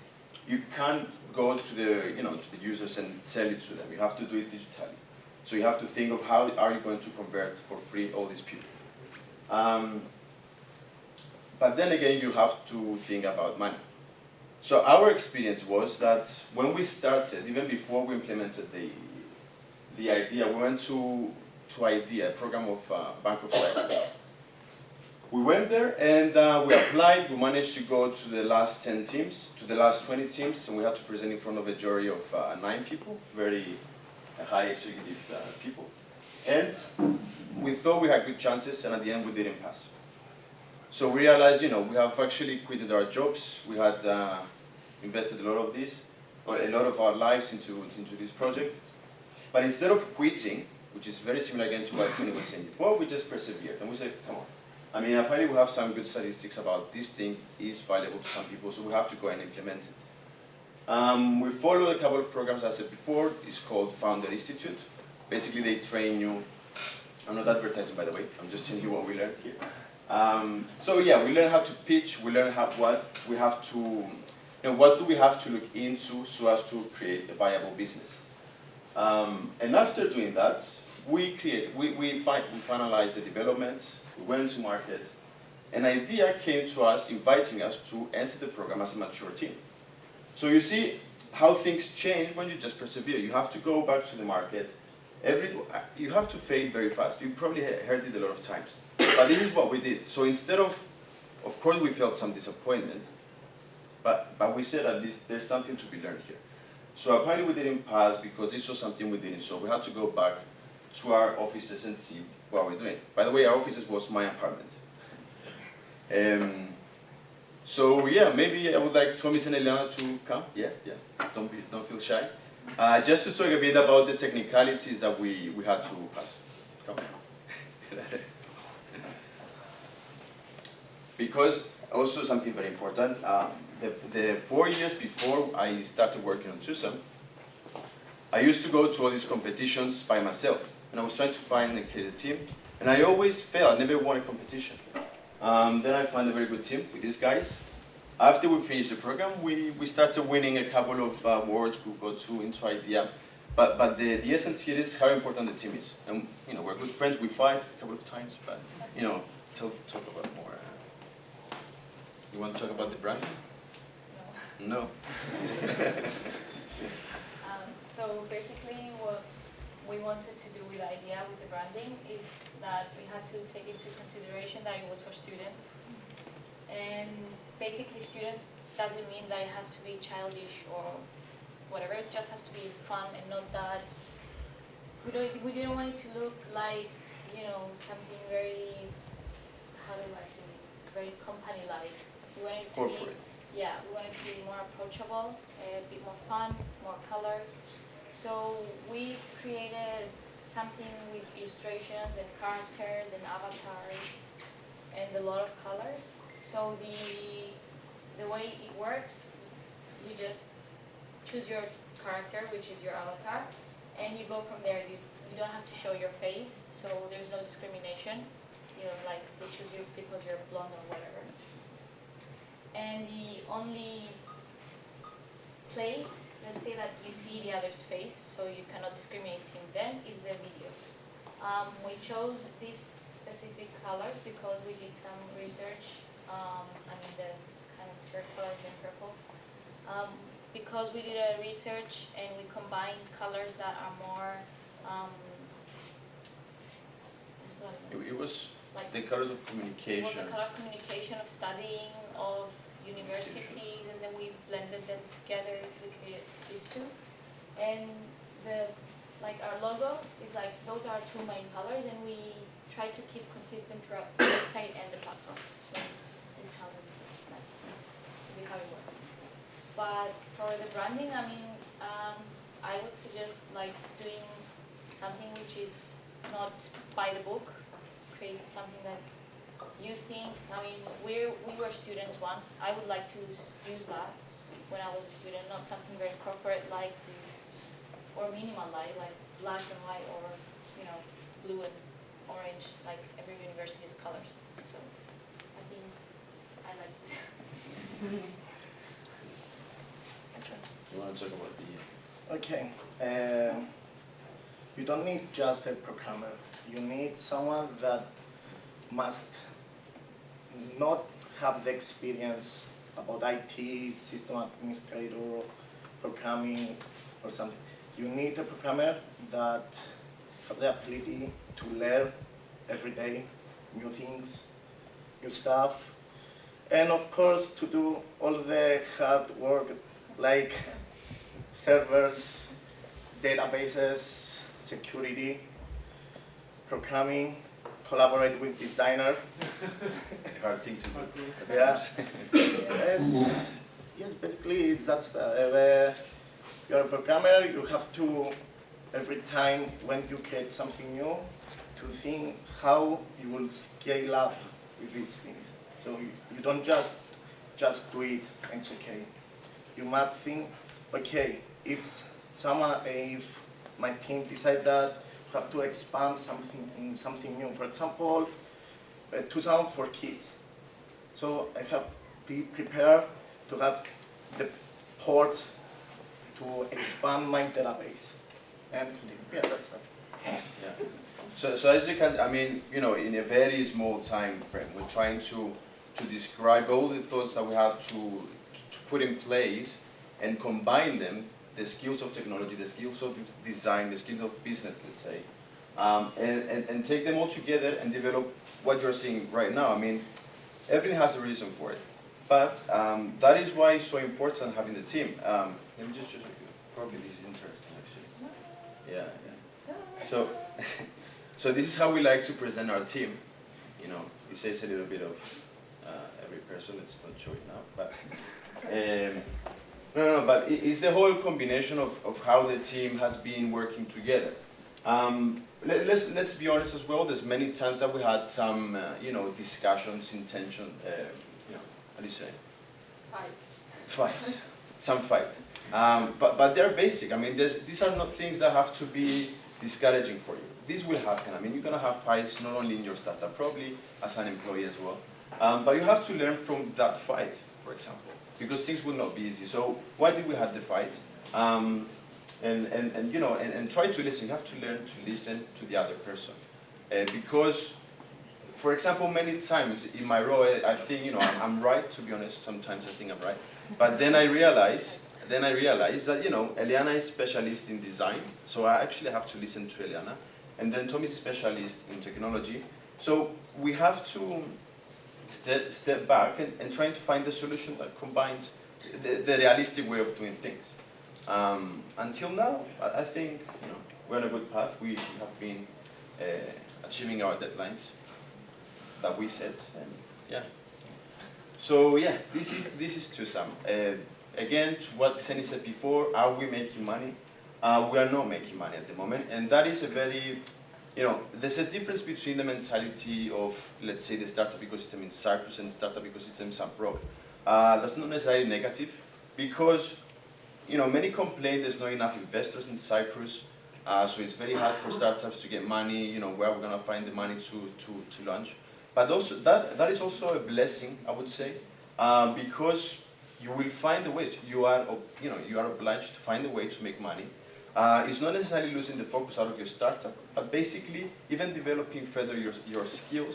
you can't go to the users and sell it to them. You have to do it digitally. So you have to think of how are you going to convert for free all these people. But then again, you have to think about money. So our experience was that when we started, even before we implemented the idea, we went to IDEA, a program of Bank of Cyprus. We went there and we applied. We managed to go to the last 10 teams, to the last 20 teams, and we had to present in front of a jury of 9 people, very high executive people. And we thought we had good chances, and at the end we didn't pass. So we realized, we have actually quitted our jobs. We had invested a lot of our lives into this project. But instead of quitting, which is very similar again to what Xeni was saying before, we just persevered. And we said, come on. I mean, apparently we have some good statistics about this thing is valuable to some people, so we have to go and implement it. We followed a couple of programs, as I said before. It's called Founder Institute. Basically, they train you. I'm not advertising, by the way. I'm just telling you what we learned here. So yeah, we learn how to pitch. We learn what we have to, what do we have to look into so as to create a viable business. And after doing that, we finalized the development, we went to market. An idea came to us inviting us to enter the program as a mature team. So you see how things change when you just persevere. You have to go back to the market. You have to fail very fast. You probably heard it a lot of times. But this is what we did. So instead of course we felt some disappointment, but we said at least there's something to be learned here. So apparently we didn't pass because this was something we didn't. So we had to go back to our offices and see what we're doing. By the way, our offices was my apartment. So yeah, maybe I would like Thomas and Eleanna to come. Yeah. Don't feel shy. Just to talk a bit about the technicalities that we had to pass. Come. Because also something very important. The 4 years before I started working on Twosumm, I used to go to all these competitions by myself, and I was trying to find and create a team, and I always failed. I never won a competition. Then I found a very good team with these guys. After we finished the program, we started winning a couple of awards. We got into idea, but the essence here is how important the team is. And we're good friends. We fight a couple of times, but talk about more. You want to talk about the brand? No. So basically what we wanted to do with the idea with the branding is that we had to take into consideration that it was for students. And basically students doesn't mean that it has to be childish or whatever, it just has to be fun and not that, we didn't want it to look like, something very, how do I say, very company-like. We wanted it to corporate. we wanted it to be more approachable, a bit more fun, more colors. So we created something with illustrations and characters and avatars and a lot of colors. So the way it works, you just choose your character, which is your avatar, and you go from there. You don't have to show your face, so there's no discrimination. Like they choose you because you're blonde or whatever. And the only place, let's say that you see the other's face, so you cannot discriminate him then, is the video. We chose these specific colors because we did some research, the kind of turquoise and purple. Because we did a research and we combined colors that are more, It was like the colors of it was communication. a color of communication, of studying, of universities, and then we blended them together to create these two. And our logo is like, those are two main colors, and we try to keep consistent throughout the website and the platform. So this is how it works. But for the branding, I would suggest doing something which is not by the book, create something that you think, we were students once. I would like to use that when I was a student, not something very corporate or minimal like black and white or, blue and orange, like every university's colors. So I think I like this. You want to talk about the... Okay. You don't need just a programmer. You need someone that must not have the experience about IT, system administrator, programming, or something. You need a programmer that have the ability to learn every day new things, new stuff, and of course to do all the hard work like servers, databases, security, programming, collaborate with designer. hard thing to do. Yeah. Yes, basically it's that's you're a programmer, you have to, every time when you create something new, to think how you will scale up with these things. So you don't just do it and it's okay. You must think, okay, if my team decide that you have to expand something new. For example, Twosumm for kids. So I have to be prepared to have the ports to expand my database. And yeah, that's right. Yeah. So as you can, I mean, you know, in a very small time frame, we're trying to describe all the thoughts that we have to put in place and combine them, the skills of technology, the skills of design, the skills of business, let's say, and take them all together and develop what you're seeing right now. I mean, everything has a reason for it. But that is why it's so important having the team. Let me just probably this is interesting, actually. Yeah, yeah. So, so this is how we like to present our team. You know, it says a little bit of every person. Let's not show it now, but no, but it's the whole combination of how the team has been working together. Let's be honest as well. There's many times that we had some, you know, discussions, intention. You know, how do you say? Fights. Some fights. But they're basic. I mean, these are not things that have to be discouraging for you. This will happen. I mean, you're going to have fights not only in your startup, probably as an employee as well. But you have to learn from that fight, for example, because things will not be easy. So why did we have the fight? And you know, and try to listen. You have to learn to listen to the other person, because, for example, many times in my role, I think, you know, I'm right. To be honest, sometimes I think I'm right, but then I realize that, you know, Eleanna is specialist in design, so I actually have to listen to Eleanna, and then Tom is a specialist in technology. So we have to step back and trying to find the solution that combines the realistic way of doing things. Until now, I think, you know, we're on a good path. We have been achieving our deadlines that we set, and yeah. So yeah, this is Twosumm. Again, to what Xeni said before, are we making money? We are not making money at the moment, and that is a very, you know, there's a difference between the mentality of, let's say, the startup ecosystem in Cyprus and startup ecosystems abroad. That's not necessarily negative, because, you know, many complain there's not enough investors in Cyprus, so it's very hard for startups to get money. You know, where we're going to find the money to launch. But also that is also a blessing, I would say, because you will find the ways. You are obliged to find a way to make money. It's not necessarily losing the focus out of your startup, but basically even developing further your skills,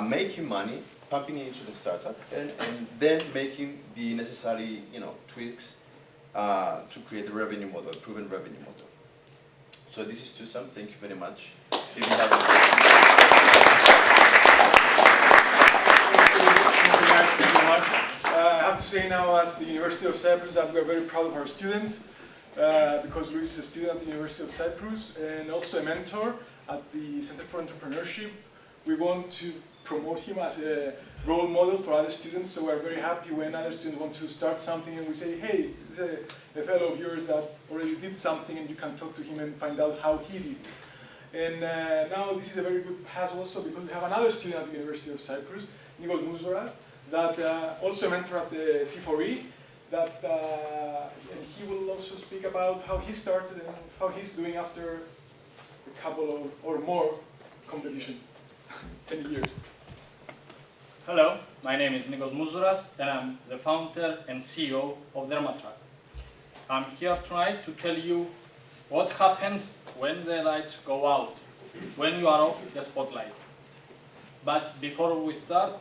making money, pumping it into the startup, and then making the necessary, you know, tweaks to create a revenue model, a proven revenue model. So this is Twosumm. Thank you very much. If you have Thank you very much. I have to say now, as the University of Cyprus, that we are very proud of our students, because Luis is a student at the University of Cyprus and also a mentor at the Center for Entrepreneurship. We want to promote him as a role model for other students, so we're very happy when other students want to start something and we say, hey, this is a fellow of yours that already did something, and you can talk to him and find out how he did. And now this is a very good pass also, because we have another student at the University of Cyprus, Nikos Mouzouras, that also a mentor at the C4E, that and he will also speak about how he started and how he's doing after a couple of, or more competitions, 10 years. Hello, my name is Nikos Mouzouras, and I'm the founder and CEO of DermaTrack. I'm here tonight to tell you what happens when the lights go out, when you are off the spotlight. But before we start,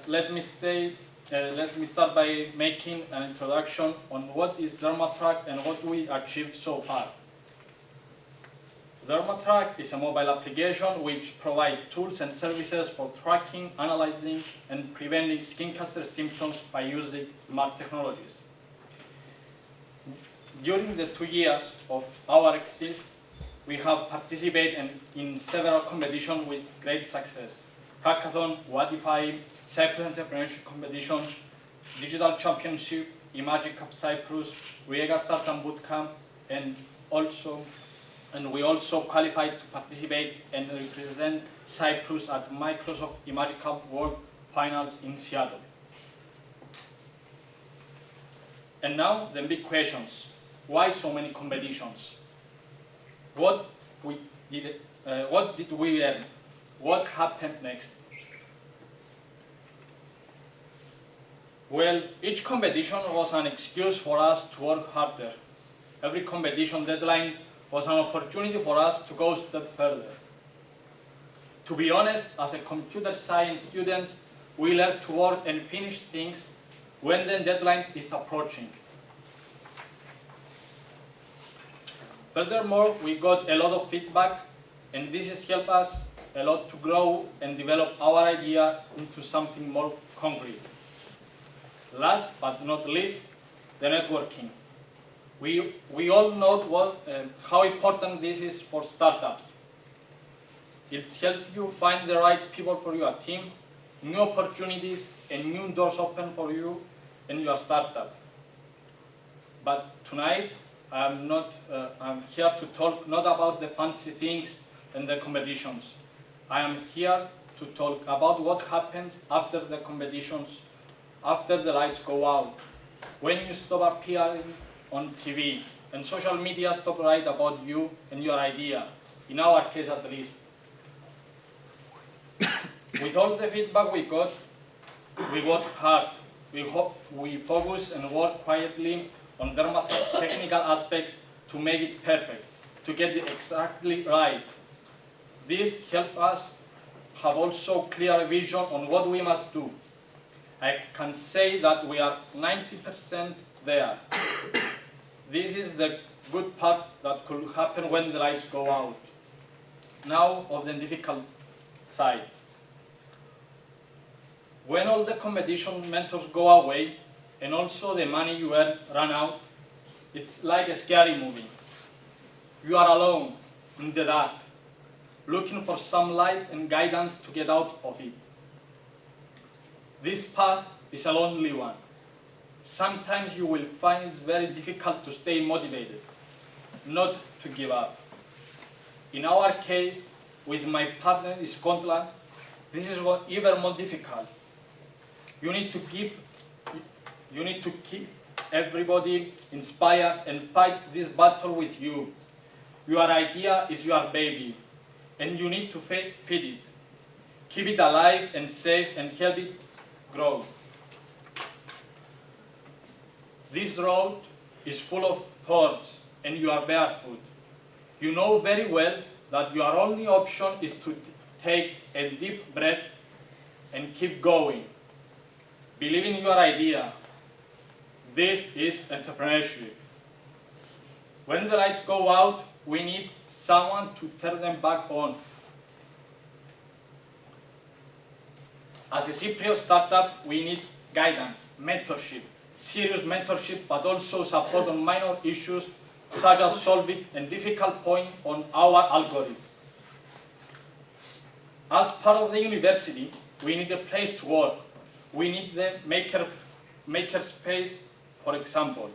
let me start by making an introduction on what is DermaTrack and what we achieved so far. DermaTrack is a mobile application which provides tools and services for tracking, analyzing, and preventing skin cancer symptoms by using smart technologies. During the 2 years of our existence, we have participated in several competitions with great success. Hackathon, Wadify, Cyprus Entrepreneurship Competition, Digital Championship, Imagine Cup Cyprus, Nicosia Startup Bootcamp, and we also qualified to participate and represent Cyprus at Microsoft Imagine Cup World Finals in Seattle. And now the big questions. Why so many competitions? What did we learn? What happened next? Well, each competition was an excuse for us to work harder. Every competition deadline was an opportunity for us to go a step further. To be honest, as a computer science student, we learn to work and finish things when the deadline is approaching. Furthermore, we got a lot of feedback, and this has helped us a lot to grow and develop our idea into something more concrete. Last but not least, the networking. We all know how important this is for startups. It's helped you find the right people for your team, new opportunities, and new doors open for you and your startup. But tonight, I'm here to talk not about the fancy things and the competitions. I am here to talk about what happens after the competitions, after the lights go out, when you stop appearing on TV and social media stop writing about you and your idea, in our case at least. With all the feedback we got, we worked hard. We focused and worked quietly on DermaTrack technical aspects to make it perfect, to get it exactly right. This helped us have also clear vision on what we must do. I can say that we are 90% there. This is the good part that could happen when the lights go out. Now of the difficult side. When all the competition mentors go away, and also the money you earn run out, it's like a scary movie. You are alone in the dark, looking for some light and guidance to get out of it. This path is a lonely one. Sometimes you will find it very difficult to stay motivated, not to give up. In our case, with my partner in Scotland, this is even more difficult. You need to keep everybody inspired and fight this battle with you. Your idea is your baby, and you need to feed it. Keep it alive and safe and help it grow. This road is full of thorns, and you are barefoot. You know very well that your only option is to take a deep breath and keep going. Believe in your idea. This is entrepreneurship. When the lights go out, we need someone to turn them back on. As a Cyprus startup, we need guidance, mentorship, serious mentorship, but also support on minor issues such as solving a difficult point on our algorithm. As part of the university, we need a place to work. We need the maker space, for example.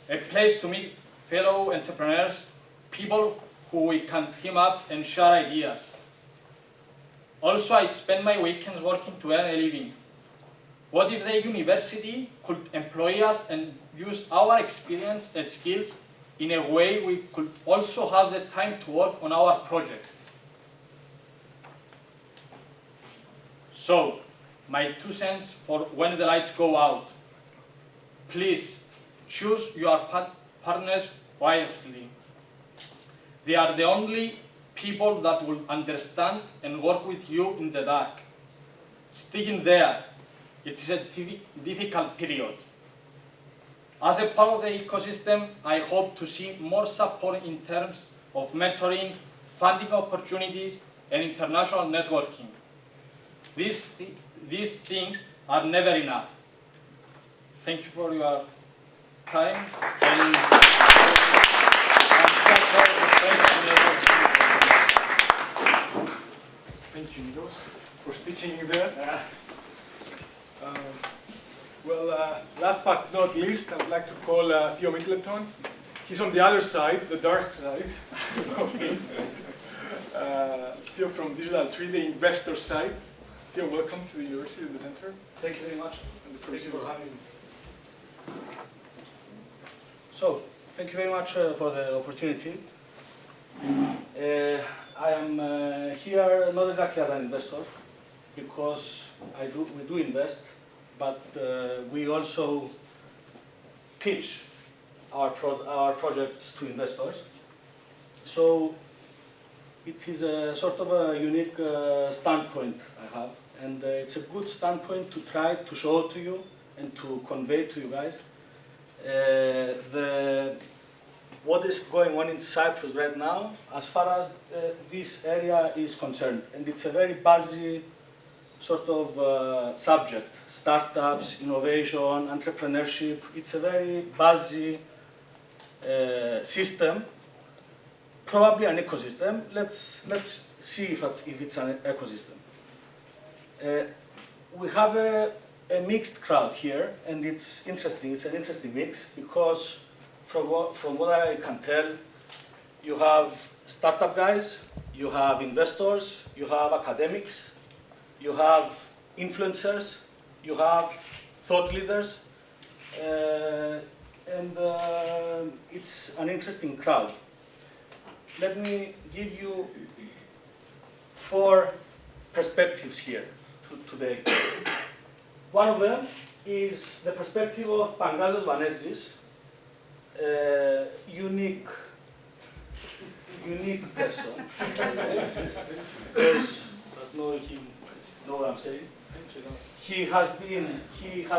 A place to meet fellow entrepreneurs, people who we can team up and share ideas. Also, I spend my weekends working to earn a living. What if the university could employ us and use our experience and skills in a way we could also have the time to work on our project? So, my 2 cents for when the lights go out. Please, choose your partners wisely. They are the only people that will understand and work with you in the dark. Sticking there, it is a difficult period. As a part of the ecosystem, I hope to see more support in terms of mentoring, funding opportunities, and international networking. These things are never enough. Thank you for your time. And Thank you, Nikos, for sticking in there. Last but not least, I would like to call Theo Middleton. He's on the other side, the dark side of things. Theo from Digital Tree, the investor side. Theo, welcome to the University of the Center. Thank you very much. Thank you for having me. So, thank you very much for the opportunity. I am here not exactly as an investor, because we do invest, but we also pitch our projects to investors. So it is a sort of a unique standpoint I have, and it's a good standpoint to try to show to you and to convey to you guys what is going on in Cyprus right now as far as this area is concerned. And it's a very buzzy sort of subject. Startups, innovation, entrepreneurship. It's a very buzzy system, probably an ecosystem. Let's see if it's an ecosystem. We have a mixed crowd here, and it's interesting. It's an interesting mix because from what I can tell, you have startup guys, you have investors, you have academics, you have influencers, you have thought leaders, and it's an interesting crowd. Let me give you 4 perspectives here today. One of them is the perspective of Pangratios Vanezis, unique person. Because you know what I'm saying. He has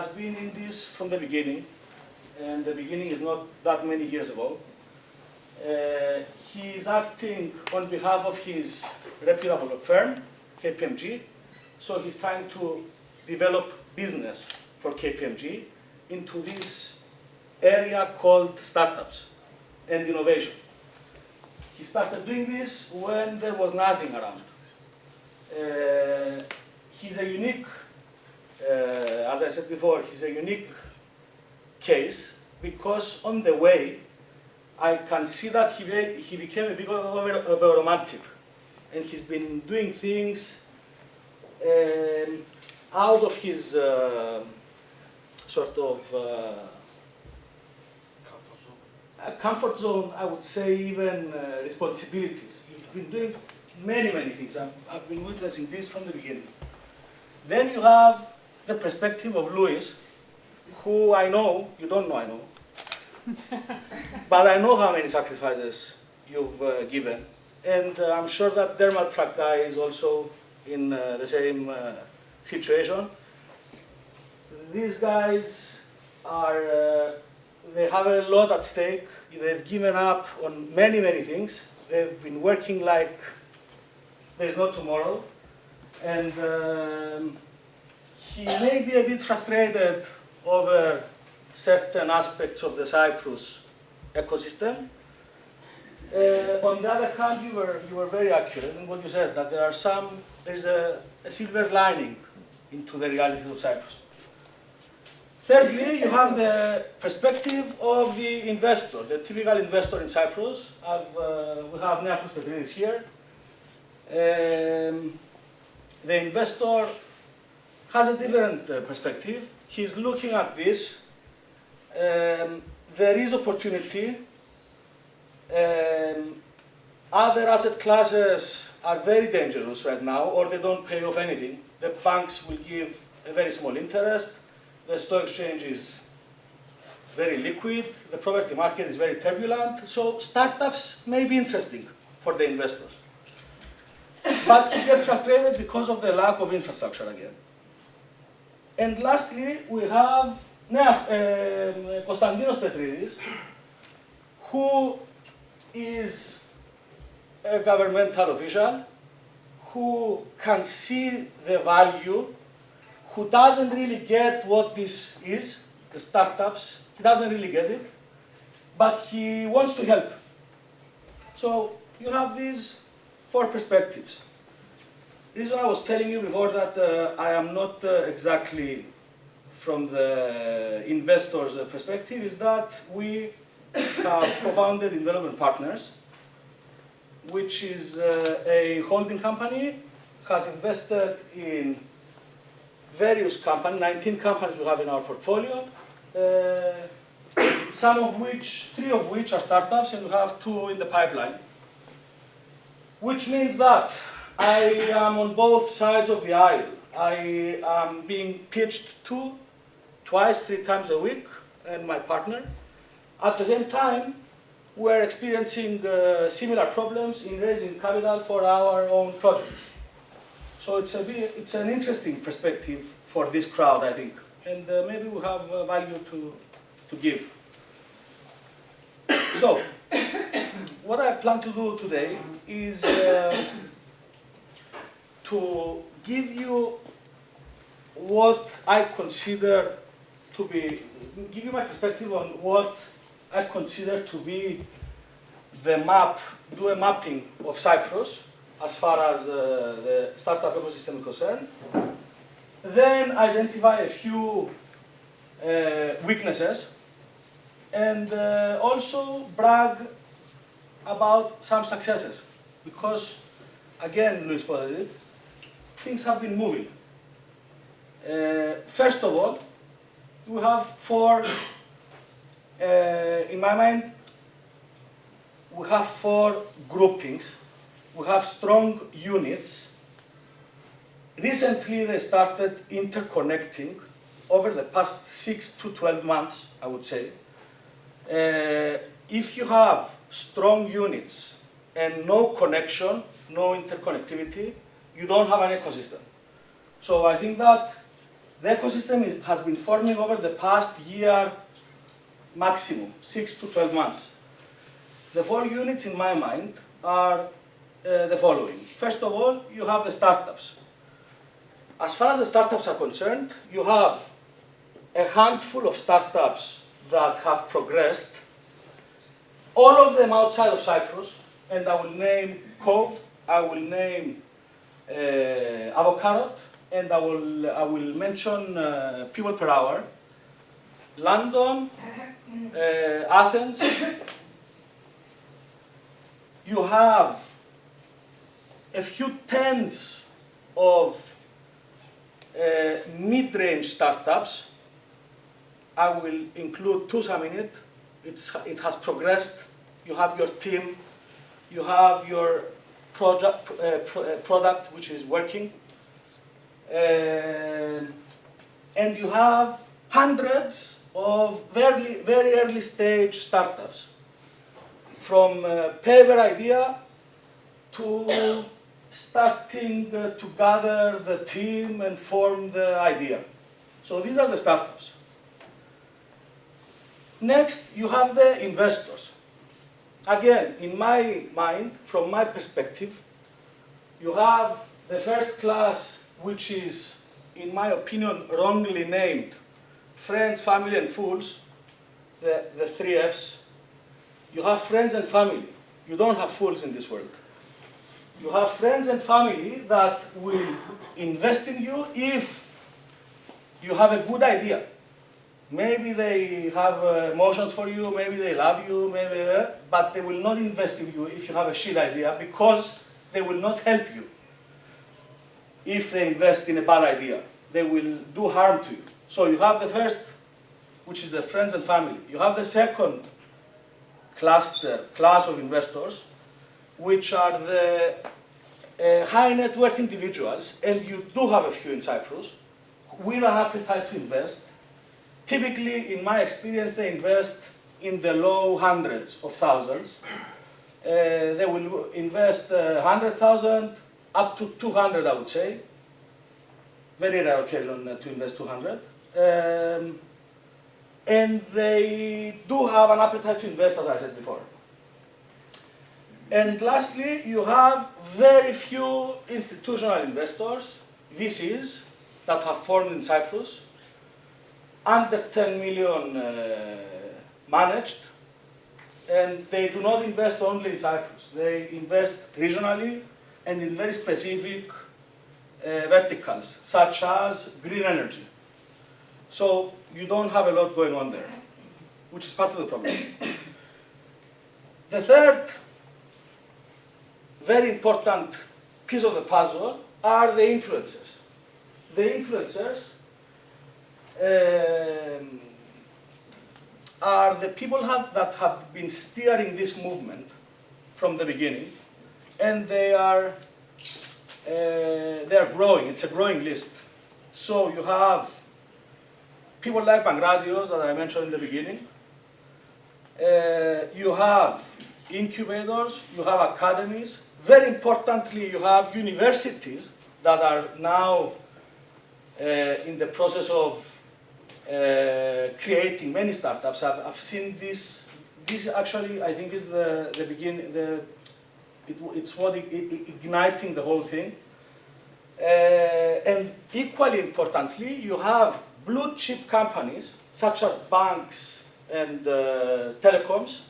been in this from the beginning, and the beginning is not that many years ago. He is acting on behalf of his reputable firm, KPMG. So he's trying to develop business for KPMG into this area called startups and innovation. He started doing this when there was nothing around. He's a unique, as I said before, he's a unique case because on the way, I can see that he became a bit of a romantic, and he's been doing things out of his sort of comfort zone, I would say, even responsibilities. He's been doing many things. I've been witnessing this from the beginning. Then you have the perspective of Louis, who I know, you don't know I know, but I know how many sacrifices you've given. And I'm sure that DermaTrack guy is also in the same situation. These guys are, they have a lot at stake. They've given up on many things. They've been working like there's no tomorrow. And he may be a bit frustrated over certain aspects of the Cyprus ecosystem. On the other hand, you were very accurate in what you said, that there's a silver lining into the reality of Cyprus. Thirdly, you have the perspective of the investor, the typical investor in Cyprus. We have Nicosia here. The investor has a different perspective. He's looking at this. There is opportunity. Other asset classes are very dangerous right now, or they don't pay off anything. The banks will give a very small interest. The stock exchange is very liquid. The property market is very turbulent. So startups may be interesting for the investors. But he gets frustrated because of the lack of infrastructure again. And lastly, we have Konstantinos, who is a governmental official, who can see the value, who doesn't really get what this is, the startups. He doesn't really get it, but he wants to help. So you have these 4 perspectives. The reason I was telling you before that I am not exactly from the investor's perspective is that we have co-founded Development Partners, which is a holding company, has invested in various companies, 19 companies we have in our portfolio, 3 of which are startups, and we have 2 in the pipeline. Which means that I am on both sides of the aisle. I am being pitched twice, 3 times a week, and my partner. At the same time, we're experiencing similar problems in raising capital for our own projects. So it's an interesting perspective for this crowd, I think, and maybe we have value to give. So, what I plan to do today is to give you what I consider to be, give you my perspective on what I consider to be the map, do a mapping of Cyprus as far as the startup ecosystem is concerned. Then identify a few weaknesses and also brag about some successes. Because, again, Luis pointed it, things have been moving. First of all, we have four, in my mind, we have four groupings. We have strong units. Recently, they started interconnecting over the past 6 to 12 months, I would say. If you have strong units and no connection, no interconnectivity, you don't have an ecosystem. So I think that the ecosystem has been forming over the past year maximum, 6 to 12 months. The four units in my mind are the following. First of all, you have the startups. As far as the startups are concerned, you have a handful of startups that have progressed, all of them outside of Cyprus, and I will name Cove, I will name Avocado, and I will mention people per hour. London, Athens. You have a few tens of mid-range startups. I will include Twosumm in it. It has progressed. You have your team. You have your product which is working. And you have hundreds of very early stage startups. From paper idea to starting to gather the team and form the idea. So these are the startups. Next, you have the investors. Again, in my mind, from my perspective, you have the first class, which is, in my opinion, wrongly named friends, family, and fools, the three Fs. You have friends and family. You don't have fools in this world. You have friends and family that will invest in you if you have a good idea. Maybe they have emotions for you, maybe they love you, but they will not invest in you if you have a shit idea because they will not help you. If they invest in a bad idea, they will do harm to you. So you have the first, which is the friends and family. You have the second class of investors, which are the high net worth individuals, and you do have a few in Cyprus, with an appetite to invest. Typically, in my experience, they invest in the low hundreds of thousands. They will invest 100,000 up to 200, I would say. Very rare occasion to invest 200. And they do have an appetite to invest, as I said before. And lastly, you have very few institutional investors, VCs, that have formed in Cyprus, under 10 million managed, and they do not invest only in Cyprus. They invest regionally and in very specific verticals, such as green energy. So you don't have a lot going on there, which is part of the problem. The third very important piece of the puzzle are the influencers. The influencers are the people that have been steering this movement from the beginning, and they are growing. It's a growing list. So you have people like Pangratios that I mentioned in the beginning. You have incubators, you have academies. Very importantly, you have universities that are now in the process of creating many startups. I've seen this. This actually, I think, is the beginning. It's what igniting the whole thing. And equally importantly, you have blue chip companies such as banks and telecoms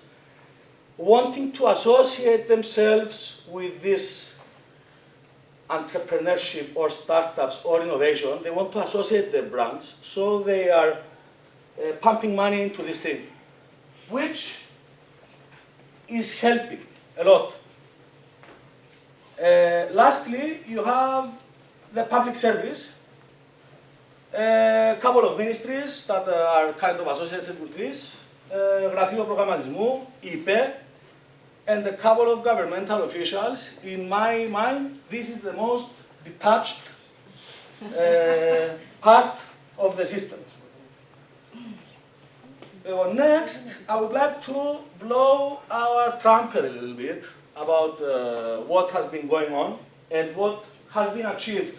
wanting to associate themselves with this entrepreneurship or startups or innovation. They want to associate their brands, so they are pumping money into this thing, which is helping a lot. Lastly, you have the public service, a couple of ministries that are kind of associated with this, Γραφείο Προγραμματισμού, ΥΠΕ, and a couple of governmental officials. In my mind, this is the most detached part of the system. Next, I would like to blow our trumpet a little bit about what has been going on and what has been achieved.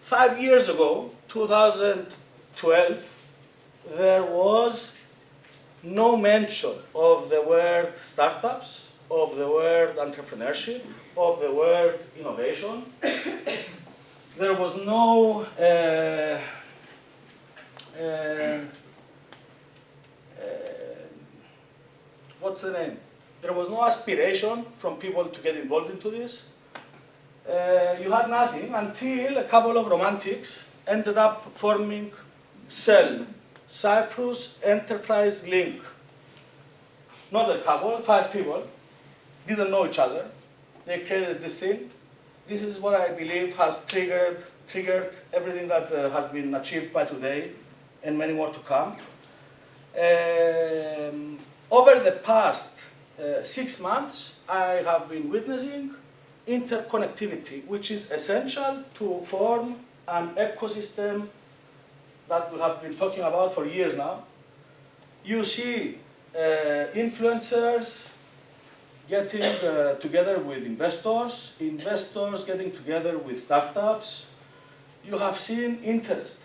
5 years ago, 2012, there was no mention of the word startups, of the word entrepreneurship, of the word innovation. There was no what's the name? There was no aspiration from people to get involved into this. You had nothing until a couple of romantics ended up forming CEL, Cyprus Enterprise Link. Not a couple, 5 people, didn't know each other. They created this thing. This is what I believe has triggered everything that has been achieved by today and many more to come. Over the past 6 months, I have been witnessing interconnectivity, which is essential to form an ecosystem that we have been talking about for years now. You see influencers getting together with investors, investors getting together with startups. You have seen interest.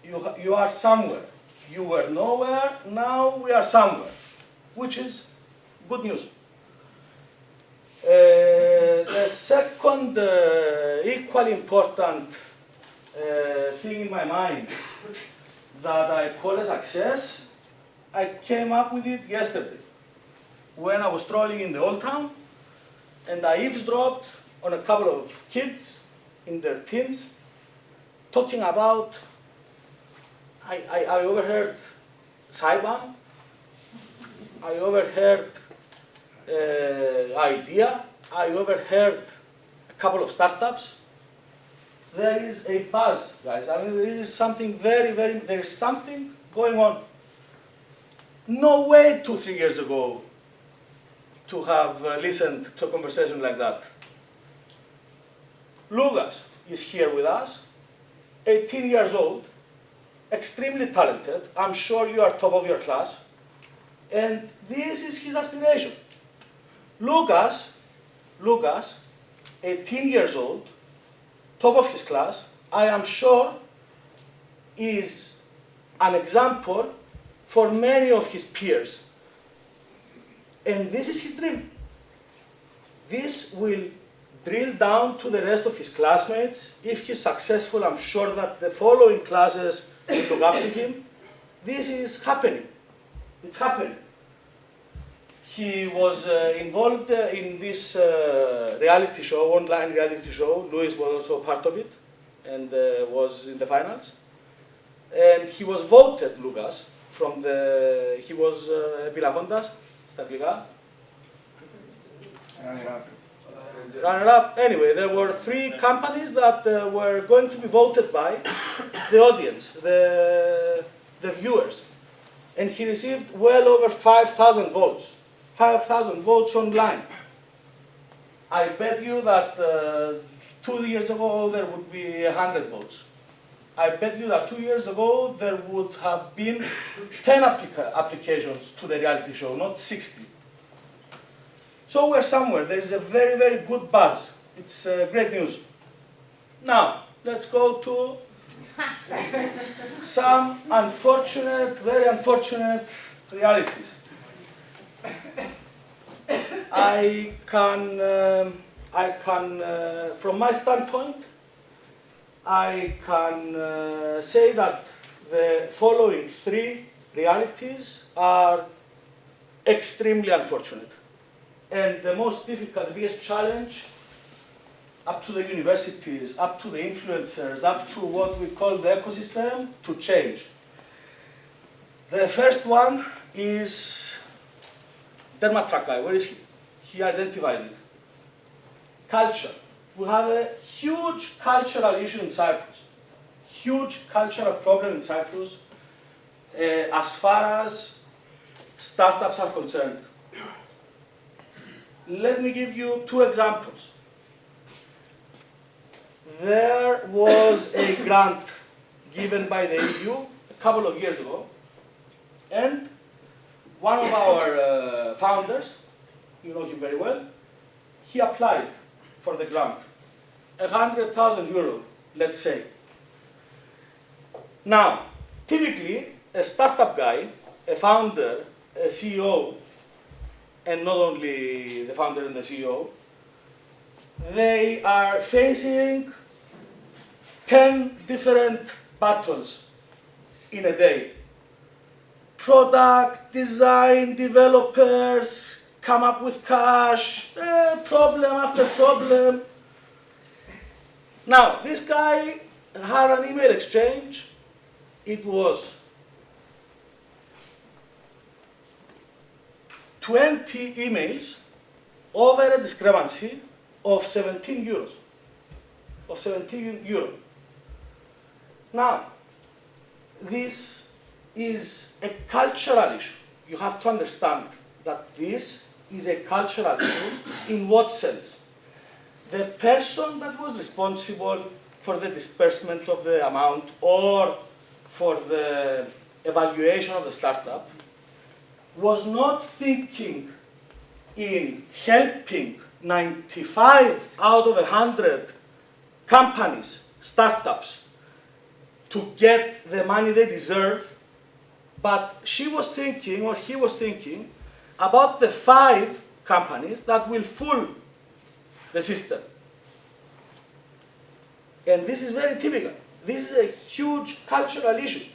You are somewhere. You were nowhere, now we are somewhere, which is good news. The second equally important thing in my mind that I call a success, I came up with it yesterday when I was strolling in the old town and I eavesdropped on a couple of kids in their teens talking about, I overheard Cyban, I overheard idea, I overheard a couple of startups. There is a buzz, guys. I mean, there is something there is something going on. No way 2-3 years ago to have listened to a conversation like that. Lucas is here with us, 18 years old, extremely talented. I'm sure you are top of your class. And this is his aspiration. Lucas, 18 years old, top of his class, I am sure is an example for many of his peers. And this is his dream. This will drill down to the rest of his classmates. If he's successful, I'm sure that the following classes will look up to him. This is happening. It's happening. He was involved in this reality show, online reality show. Luis was also part of it and was in the finals. And he was voted, Lucas, from the, he was Επιλαγόντας, στα αγγλικά. Runner-up. Anyway, there were 3 companies that were going to be voted by the audience, the viewers. And he received well over 5,000 votes. 5,000 votes online. I bet you that 2 years ago there would be 100 votes. I bet you that 2 years ago there would have been 10 applications to the reality show, not 60. So we're somewhere. There is a very, very good buzz. It's great news. Now, let's go to some unfortunate, very unfortunate realities. I can, from my standpoint, I can say that the following 3 realities are extremely unfortunate. And the most difficult, the biggest challenge, up to the universities, up to the influencers, up to what we call the ecosystem, to change. The first one is DermaTrack guy. Where is he? He identified it. Culture. We have a huge cultural issue in Cyprus. Huge cultural problem in Cyprus as far as startups are concerned. Let me give you 2 examples. There was a grant given by the EU a couple of years ago, and one of our founders, you know him very well, he applied for the grant. 100,000 euro, let's say. Now, typically, a startup guy, a founder, a CEO, and not only the founder and the CEO, they are facing 10 different battles in a day. Product, design, developers, come up with cash, problem after problem. Now, this guy had an email exchange. It was 20 emails over a discrepancy of 17 euros. Of 17 euros. Now, this is a cultural issue. You have to understand that this is a cultural issue. In what sense? The person that was responsible for the disbursement of the amount or for the evaluation of the startup was not thinking in helping 95 out of 100 companies, startups, to get the money they deserve, but she was thinking, or he was thinking, about the 5 companies that will fool the system. And this is very typical. This is a huge cultural issue.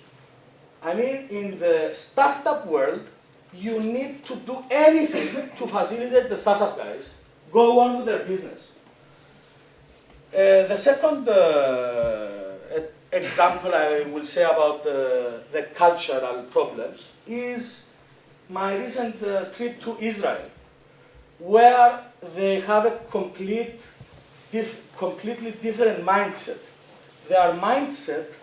I mean, in the startup world, you need to do anything to facilitate the startup guys go on with their business. The second example I will say about the cultural problems is my recent trip to Israel, where they have a completely different mindset. Their mindset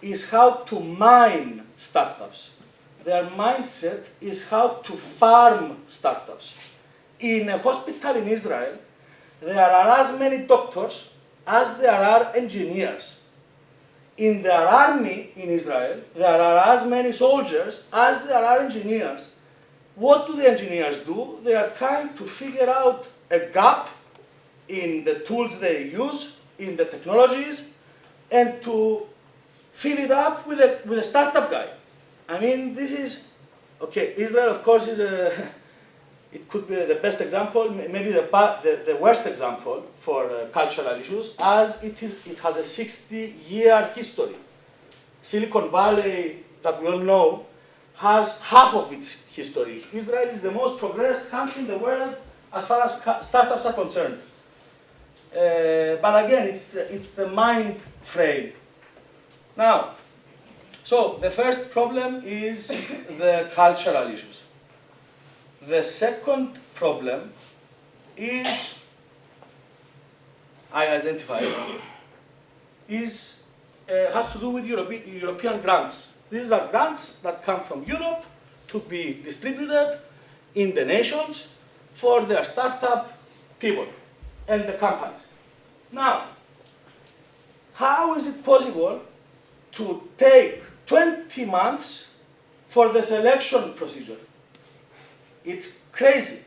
is how to mine startups. Their mindset is how to farm startups. In a hospital in Israel, there are as many doctors as there are engineers. In their army in Israel, there are as many soldiers as there are engineers. What do the engineers do? They are trying to figure out a gap in the tools they use, in the technologies, and to fill it up with a startup guy. I mean, this is, okay, Israel, of course, is it could be the best example, maybe the worst example for cultural issues, as it has a 60-year history. Silicon Valley, that we all know, has half of its history. Israel is the most progressed country in the world as far as startups are concerned. But again, it's the mind frame. Now, so the first problem is the cultural issues. The second problem is, I identified, has to do with European grants. These are grants that come from Europe to be distributed in the nations for their startup people and the companies. Now, how is it possible to take 20 months for the selection procedure. It's crazy.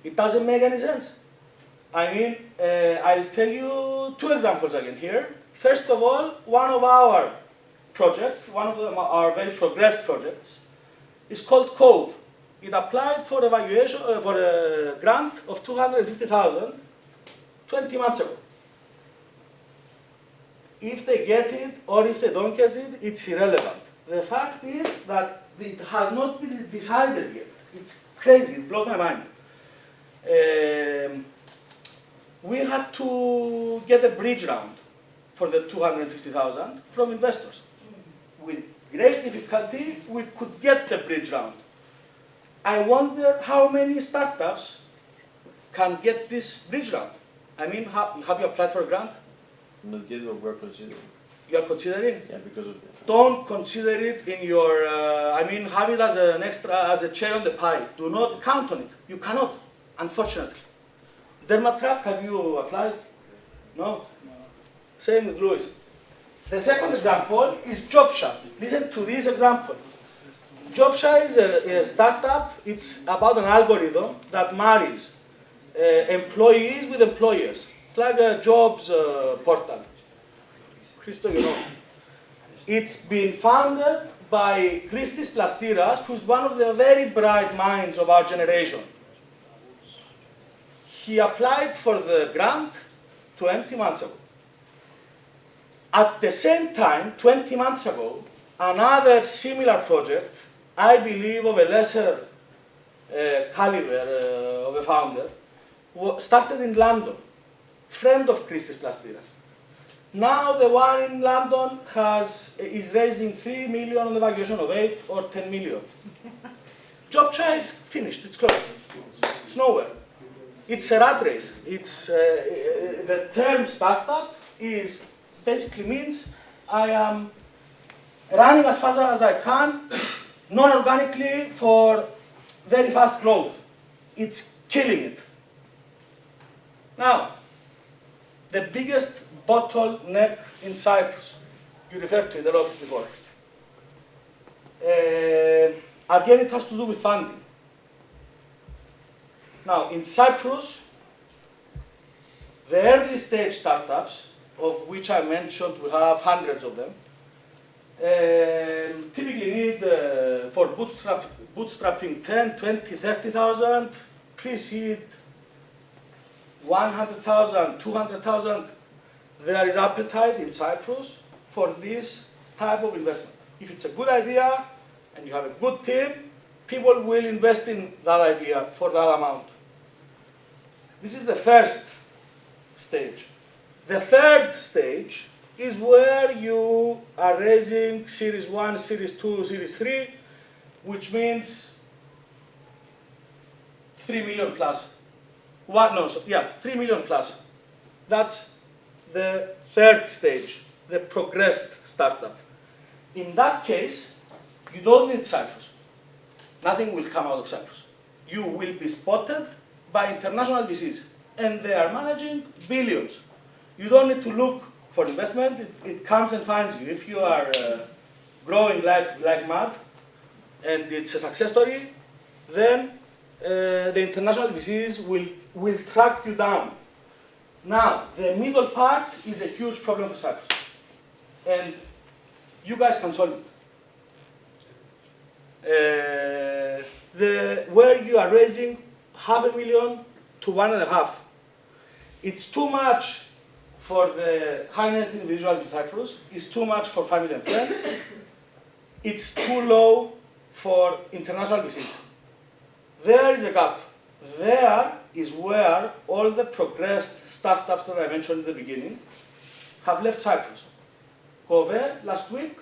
It doesn't make any sense. I mean, I'll tell you two examples again here. First of all, one of our projects, one of them our very progressed projects, is called COVE. It applied for evaluation for a grant of 250,000 20 months ago. If they get it or if they don't get it, it's irrelevant. The fact is that it has not been decided yet. It's crazy, it blows my mind. We had to get a bridge round for the 250,000 from investors. With great difficulty, we could get the bridge round. I wonder how many startups can get this bridge round. I mean, have you applied for a grant? Not yet, but we're considering. You are considering? Yeah, because of Don't consider it in your, I mean, have it as an extra, as a cherry on the pie. Do not count on it. You cannot, unfortunately. DermaTrack, have you applied? No? Same with Louis. The second example is JobSha. Listen to this example. JobSha is a startup. It's about an algorithm that marries employees with employers. It's like a jobs portal. Christo, you know. It's been founded by Christos Plastiras, who's one of the very bright minds of our generation. He applied for the grant 20 months ago. At the same time, 20 months ago, another similar project, I believe of a lesser caliber of a founder, started in London, friend of Christos Plastiras. Now the one in London is raising 3 million on the valuation of 8 or 10 million. JobSha is finished, it's closed. It's nowhere. It's a rat race. It's, the term startup basically means I am running as fast as I can, non-organically for very fast growth. It's killing it. Now, the biggest bottleneck in Cyprus, you referred to it a lot before. Again, it has to do with funding. Now, in Cyprus, the early stage startups, of which I mentioned, we have hundreds of them, typically need for bootstrapping 10, 20, 30,000, pre-seed 100,000, 200,000. There is appetite in Cyprus for this type of investment. If it's a good idea and you have a good team, people will invest in that idea for that amount. This is the first stage. The third stage is where you are raising Series 1, Series 2, Series 3, which means 3 million plus. 3 million plus. That's the third stage, the progressed startup. In that case, you don't need Cyprus. Nothing will come out of Cyprus. You will be spotted by international VCs, and they are managing billions. You don't need to look for investment. It comes and finds you. If you are growing like mad, and it's a success story, then the international VCs will track you down. Now, the middle part is a huge problem for Cyprus, and you guys can solve it. Where you are raising 500,000 to 1.5. It's too much for the high net worth individuals in Cyprus. It's too much for family and friends. It's too low for international VCs. There is a gap. There is where all the progressed startups that I mentioned in the beginning have left Cyprus. Kove last week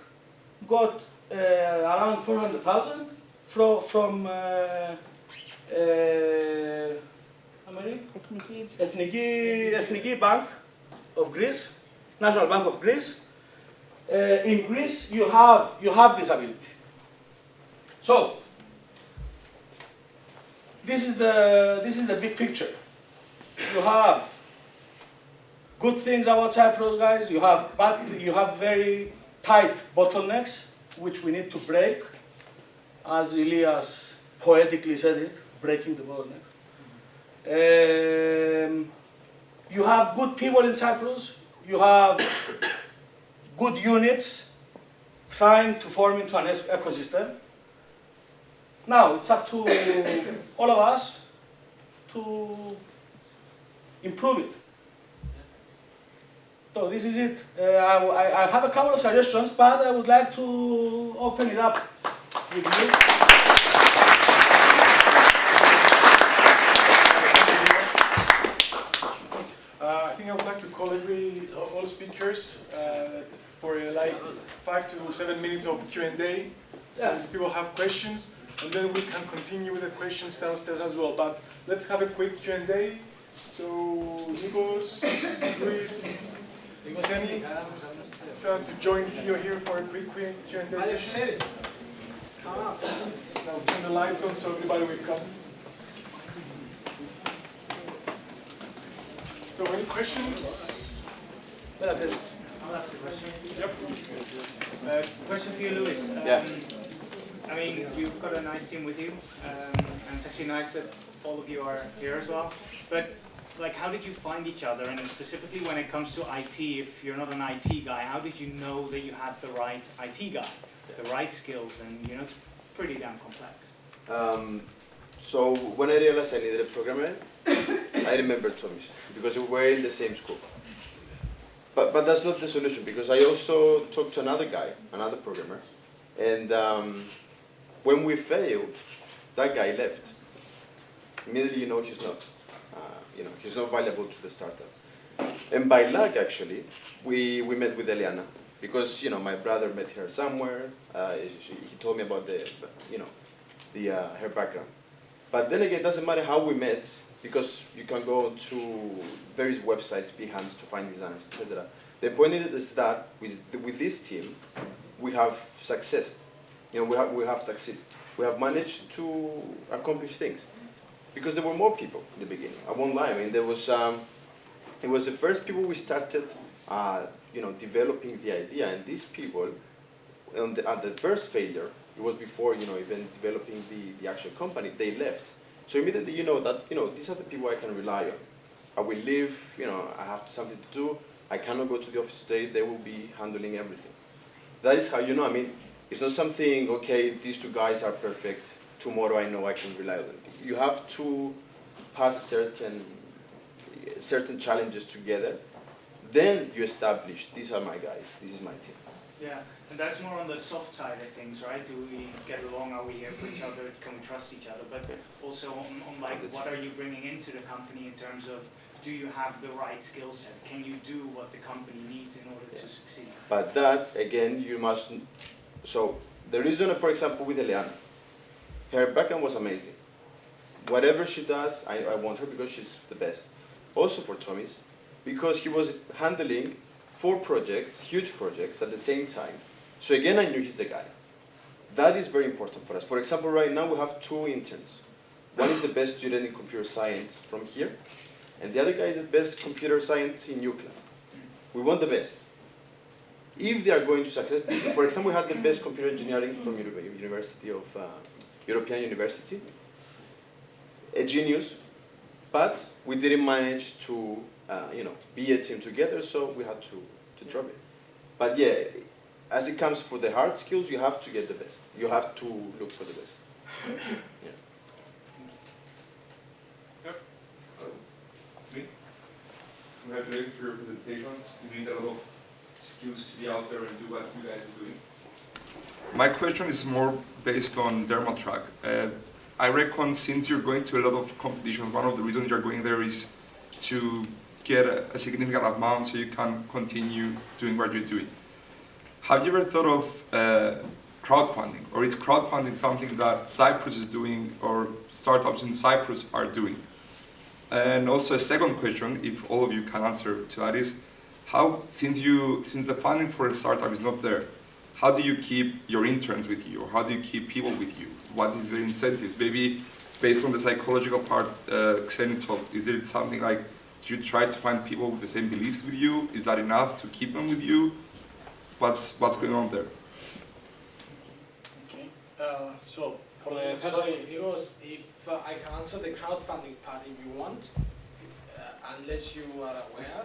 got around 400,000 from Ethniki Bank of Greece, National Bank of Greece. In Greece, you have this ability. So this is the big picture. You have good things about Cyprus, guys. You have very tight bottlenecks, which we need to break, as Elias poetically said it, breaking the bottleneck. You have good people in Cyprus, you have good units trying to form into an ecosystem. Now, it's up to all of us to improve it. So this is it. I have a couple of suggestions, but I would like to open it up with you. I think I would like to call all speakers for like 5 to 7 minutes of Q&A. So if people have questions, and then we can continue with the questions downstairs as well. But let's have a quick Q&A. So Nikos, Luis, Xeni, try to join Theo here for a quick Q&A session. Come up. Now turn the lights on so everybody wakes up. So any questions? I'll ask a question. Yep. Question for you, Luis. Yeah. I mean, you've got a nice team with you, and it's actually nice that all of you are here as well. But like, how did you find each other? And specifically when it comes to IT, if you're not an IT guy, how did you know that you had the right IT guy, the right skills? And you know, it's pretty damn complex. So when I realized I needed a programmer, I remembered Thomas because we were in the same school. But that's not the solution, because I also talked to another guy, another programmer, and when we failed, that guy left. Immediately, he's not valuable to the startup. And by luck, actually, we met with Eleanna, because my brother met her somewhere. He told me about her background. But then again, it doesn't matter how we met, because you can go to various websites, Behance, to find designers, etc. The point is that with this team, we have success. We have succeeded. We have managed to accomplish things, because there were more people in the beginning. I won't lie. I mean, it was the first people we started, developing the idea, and these people, at the first failure, it was before even developing the actual company, they left. So immediately you know that these are the people I can rely on. I will leave. I have something to do. I cannot go to the office today. They will be handling everything. That is how I mean, it's not something, okay, these two guys are perfect. Tomorrow I know I can rely on them. You have to pass certain challenges together. Then you establish, these are my guys. This is my team. Yeah, and that's more on the soft side of things, right? Do we get along? Are we here for each other? Can we trust each other? But also on like, what are you bringing into the company in terms of, do you have the right skill set? Can you do what the company needs in order to succeed? But that, again, you must. So the reason, for example, with Eleanna, her background was amazing. Whatever she does, I want her because she's the best. Also for Thomas, because he was handling 4 projects, huge projects at the same time. So again, I knew he's the guy. That is very important for us. For example, right now we have 2 interns. One is the best student in computer science from here, and the other guy is the best computer science in Euclid. We want the best. If they are going to succeed, for example, we had the best computer engineering from European University, a genius, but we didn't manage to be a team together, so we had to drop it. But yeah, as it comes for the hard skills, you have to get the best. You have to look for the best. Yeah. Congratulations for your presentations. You need a lot of skills to be out there and do what you guys are doing. My question is more based on DermaTrack. I reckon since you're going to a lot of competitions, one of the reasons you're going there is to get a significant amount so you can continue doing what you're doing. Have you ever thought of crowdfunding, or is crowdfunding something that Cyprus is doing or startups in Cyprus are doing? And also a second question, if all of you can answer to that, is how, since the funding for a startup is not there, how do you keep your interns with you, or how do you keep people with you? What is the incentive? Maybe based on the psychological part, Xeni talked, is it something like, do you try to find people with the same beliefs with you? Is that enough to keep them with you? what's going on there. Okay. So for the Sorry, Nikos, if I can answer the crowdfunding part if you want, unless you are aware.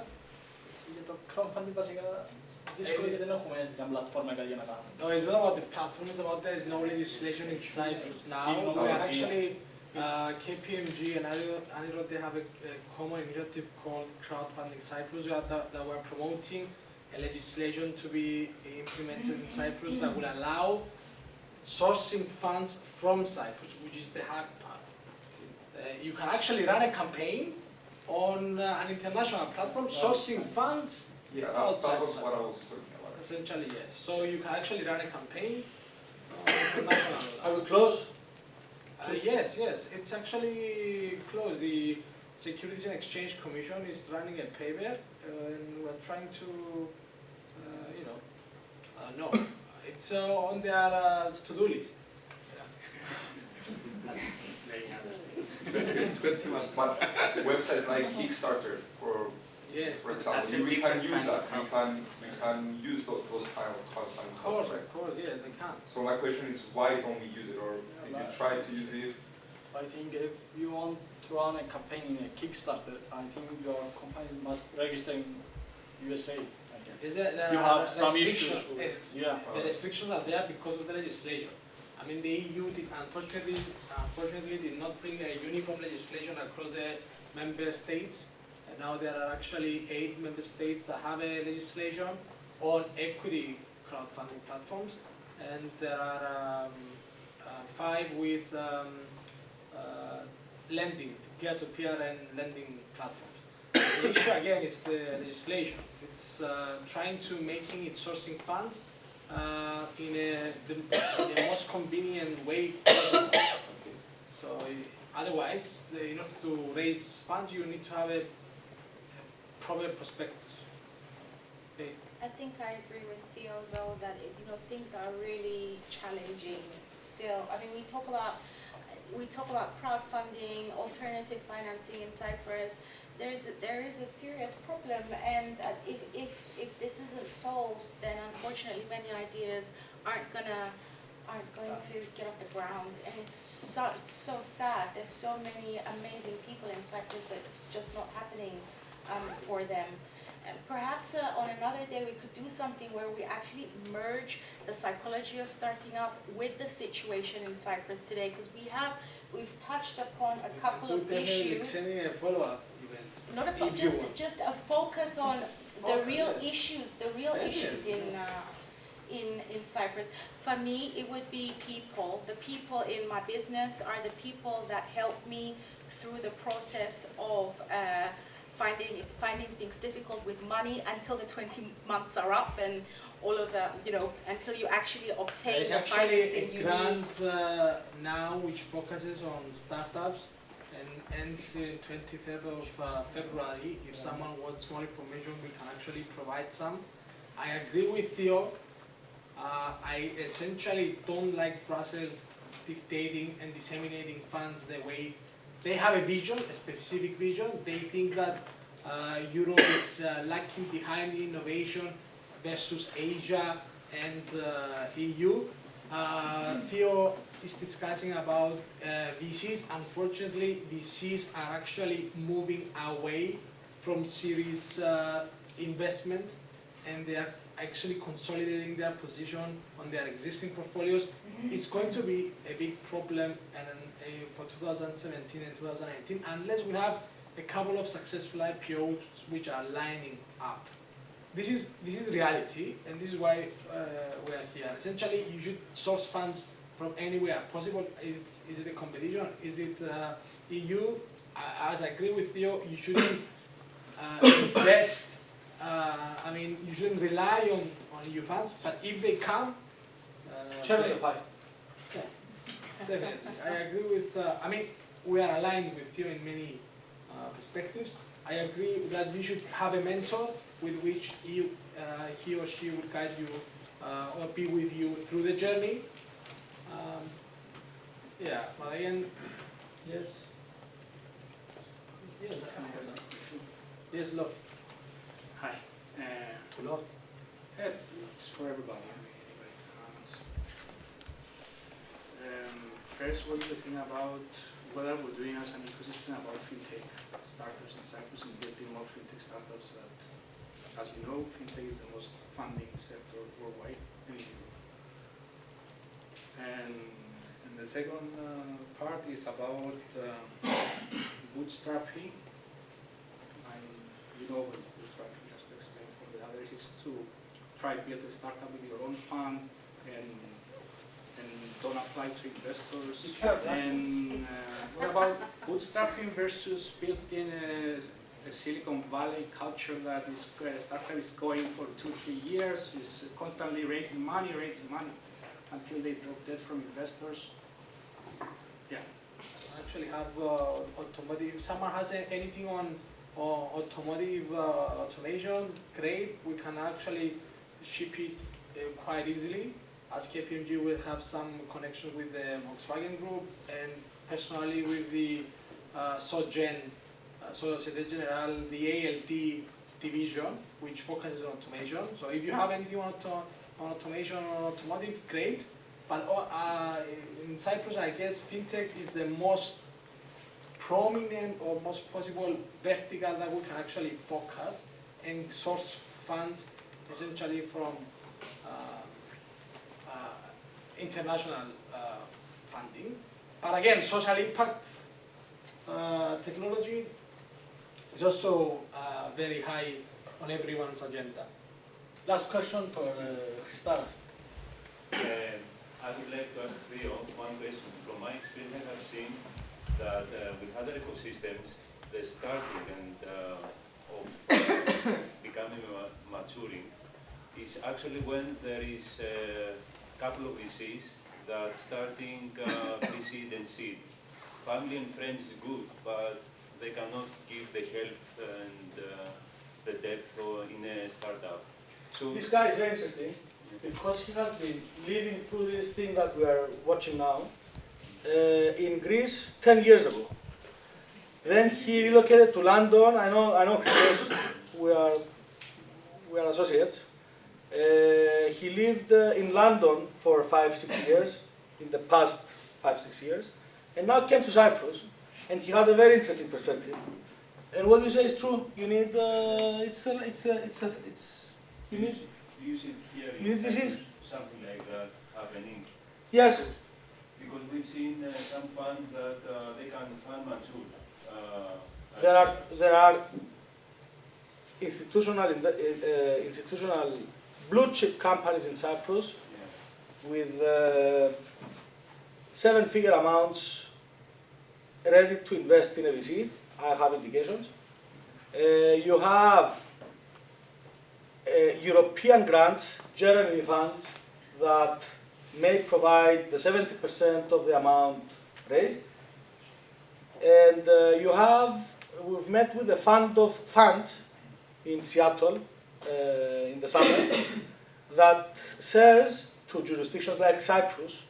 για το crowdfunding βασικά δύσκολο γιατί δεν έχουμε μια πλατφόρμα κάτι για να κάνουμε. No, it's not about the platform, it's about there's no legislation in Cyprus now. We are actually, KPMG and Anilo, they have a common initiative called Crowdfunding Cyprus that we're promoting a legislation to be implemented in Cyprus that will allow sourcing funds from Cyprus, which is the hard part. You can actually run a campaign on an international platform, sourcing funds outside that was what I Cyprus. was talking about. Essentially, yes. So you can actually run a campaign on international. Are we close? Yes. It's actually closed. The Securities and Exchange Commission is running a paper, and we're trying to, no, it's on their to-do list. But websites like Kickstarter, Yes, for example, we can use that. We can use those kind of crowdfunding. of course, yeah, they can. So my question is, why don't we use it, or if you try to use it? I think if you want to run a campaign in a Kickstarter, I think your company must register in USA. Is there You have some issues. Yeah. The restrictions are there because of the legislation. I mean, the EU did, unfortunately did not bring a uniform legislation across the member states. And now there are actually 8 member states that have a legislation on equity crowdfunding platforms, and there are 5 with lending, peer-to-peer and lending platforms. The issue again is the legislation. It's trying to making it sourcing funds in the most convenient way possible. So otherwise, in order to raise funds, you need to have a proper prospectus. Okay. I think I agree with Theo though that things are really challenging still. I mean, we talk about crowdfunding, alternative financing in Cyprus. There is a serious problem, and if this isn't solved, then unfortunately many ideas aren't going to get off the ground, and it's so sad. There's so many amazing people in Cyprus that it's just not happening for them. Perhaps on another day we could do something where we actually merge the psychology of starting up with the situation in Cyprus today, because we've touched upon a couple of issues. Sending a follow-up event. Not just a focus on the real issues, in Cyprus. For me, it would be people. The people in my business are the people that help me through the process of finding things difficult with money until the 20 months are up, and all of the, until you actually obtain the financing you need. There's actually a grant now which focuses on startups and ends in 23rd of February. If someone wants more information, we can actually provide some. I agree with Theo. I essentially don't like Brussels dictating and disseminating funds the way they have a vision, a specific vision. They think that Europe is lacking behind innovation versus Asia and EU. Theo is discussing about VCs. Unfortunately, VCs are actually moving away from series investment, and they are actually consolidating their position on their existing portfolios. It's going to be a big problem for 2017 and 2019 unless we have a couple of successful IPOs which are lining up. This is reality, and this is why we are here. Essentially, you should source funds from anywhere possible. Is it a competition? Is it EU? As I agree with Theo, you shouldn't invest. You shouldn't rely on EU funds, but if they come, Share the pie. Yeah, definitely. I agree with, we are aligned with you in many perspectives. I agree that you should have a mentor with which he or she will guide you or be with you through the journey. But again, yes. Yes, look. Hi, to Lord. It's for everybody. First, what do you think about what are we doing as an ecosystem about fintech startups in Cyprus and building more fintech startups that, as you know, fintech is the most funding sector worldwide in Europe. And the second part is about bootstrapping. And you know what bootstrapping, just to explain for the others, is to try to build a startup with your own fund and don't apply to investors. And what about bootstrapping versus building a Silicon Valley culture that is startup is going for 2-3 years, is constantly raising money until they drop dead from investors? Yeah. I actually have automotive. If someone has anything on automotive automation, great. We can actually ship it quite easily. As KPMG will have some connection with the Volkswagen Group and personally with the SOGEN, Société Générale, the ALD division, which focuses on automation. So if you have anything on automation or automotive, great. But in Cyprus, I guess fintech is the most prominent or most possible vertical that we can actually focus and source funds essentially from international funding. But again, social impact technology is also very high on everyone's agenda. Last question for Christoph. I would like to ask Theo one question. From my experience, I have seen that with other ecosystems, the starting and of becoming maturing is actually when there is a couple of VCs that starting pre-seed and seed. Family and friends is good, but they cannot give the help and the depth in a startup. So this guy is very interesting because he has been living through this thing that we are watching now in Greece 10 years ago. Then he relocated to London. I know Chris, we are associates. He lived in London for 5-6 years, in the past 5-6 years, and now came to Cyprus, and he has a very interesting perspective. And what you say is true. You need you need. Do you see here You need in VCs? Cyprus something like that happening? Yes. Because we've seen some funds that they can fund mature. There are institutional blue chip companies in Cyprus with 7-figure amounts ready to invest in a VC. I have indications. You have European grants, Jeremy funds, that may provide the 70% of the amount raised. And we've met with a fund of funds in Seattle in the summer that says to jurisdictions like Cyprus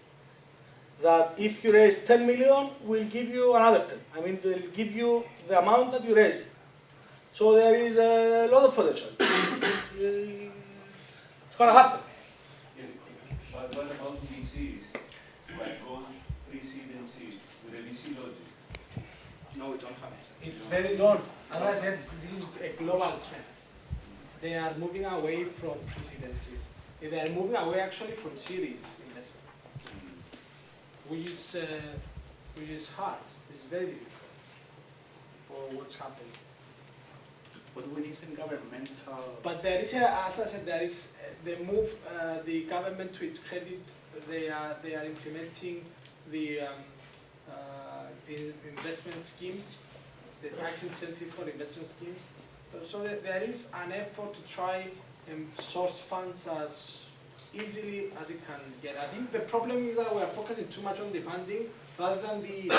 that if you raise 10 million, we'll give you another 10. I mean, they'll give you the amount that you raised. So there is a lot of potential. It's going to happen. Yes, but what about VCs? Like goes pre-seed and seed with a VC logic? No, we don't have it. It's very long. As I said, this is a global trend. They are moving away from pre-seed. They are moving away actually from series investment, which is hard. It's very difficult for what's happening. But we need some governmental. But there is, as I said, there is the move. The government, to its credit, they are implementing the investment schemes, the tax incentive for investment schemes. So there is an effort to try and source funds as easily as it can get. I think the problem is that we are focusing too much on the funding rather than the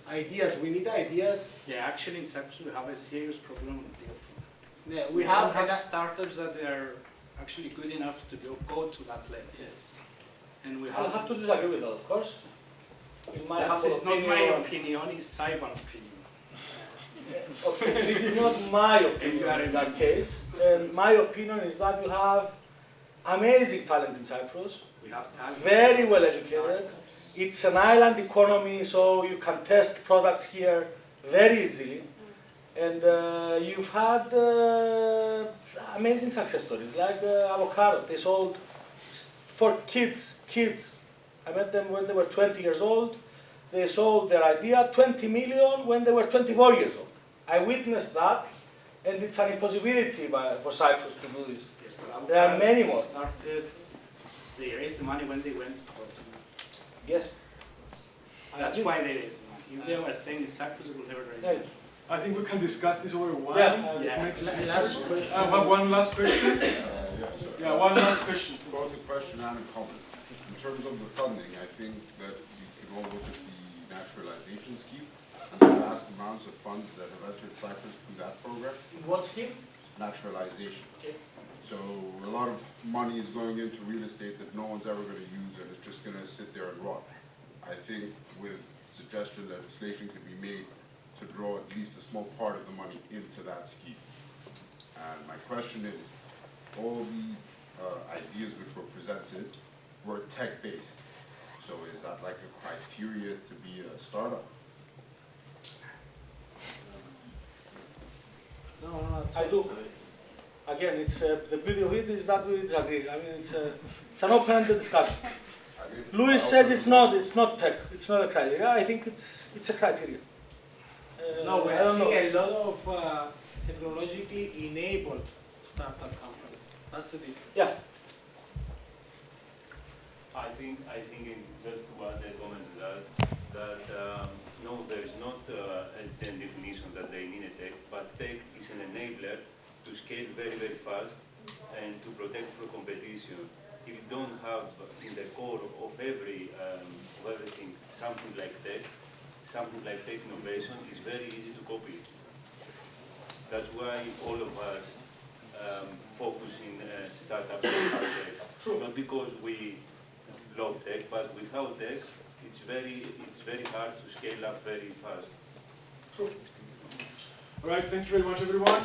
ideas. We need ideas. Yeah, actually in Cyprus we have a serious problem with deal flow. Yeah, We don't have startups that are actually good enough to go to that level. Yes. And we I'll have to disagree with that, of course. In my That's humble not my opinion, opinion, it's Cyber's opinion. Okay, this is not my opinion in that case. And my opinion is that you have amazing talent in Cyprus, We have talent. very well educated. It's an island economy, so you can test products here very easily. And you've had amazing success stories, like avocado. They sold for kids. I met them when they were 20 years old. They sold their idea 20 million when they were 24 years old. I witnessed that, and it's an impossibility for Cyprus to do this. Yes, but There are many more. They raised the money when they went. Yes. That's why they raised the money. If they were staying in Cyprus, they would never raise Yeah. it. I think we can discuss this over wine. Yeah. Yeah. Next Last question. I have one last question. Yeah, one last question. Both a question and a comment. In terms of the funding, I think that you can all look at the naturalization scheme and the vast amounts of funds that have entered Cyprus through that program. What scheme? Naturalization. Okay. So a lot of money is going into real estate that no one's ever going to use, and it's just going to sit there and rot. I think with suggestion legislation could be made to draw at least a small part of the money into that scheme. And my question is, all the ideas which were presented were tech-based. So is that like a criteria to be a startup? No, I do. Again, it's the beauty of it is that we disagree. I mean, it's an open-ended discussion. Louis says it's not tech, it's not a criteria. I think it's a criteria. No, I we're don't know. seeing a lot of technologically enabled startup companies. That's the difference. Yeah. I think in just what they commented that no, there is not a gen definition that they need a tech, but tech is an enabler to scale very, very fast and to protect from competition. If you don't have in the core of everything something like tech innovation, is very easy to copy. That's why all of us focus in startups and hard tech. Not because we love tech, but without tech, it's very hard to scale up very fast. All right, thank you very much, everyone.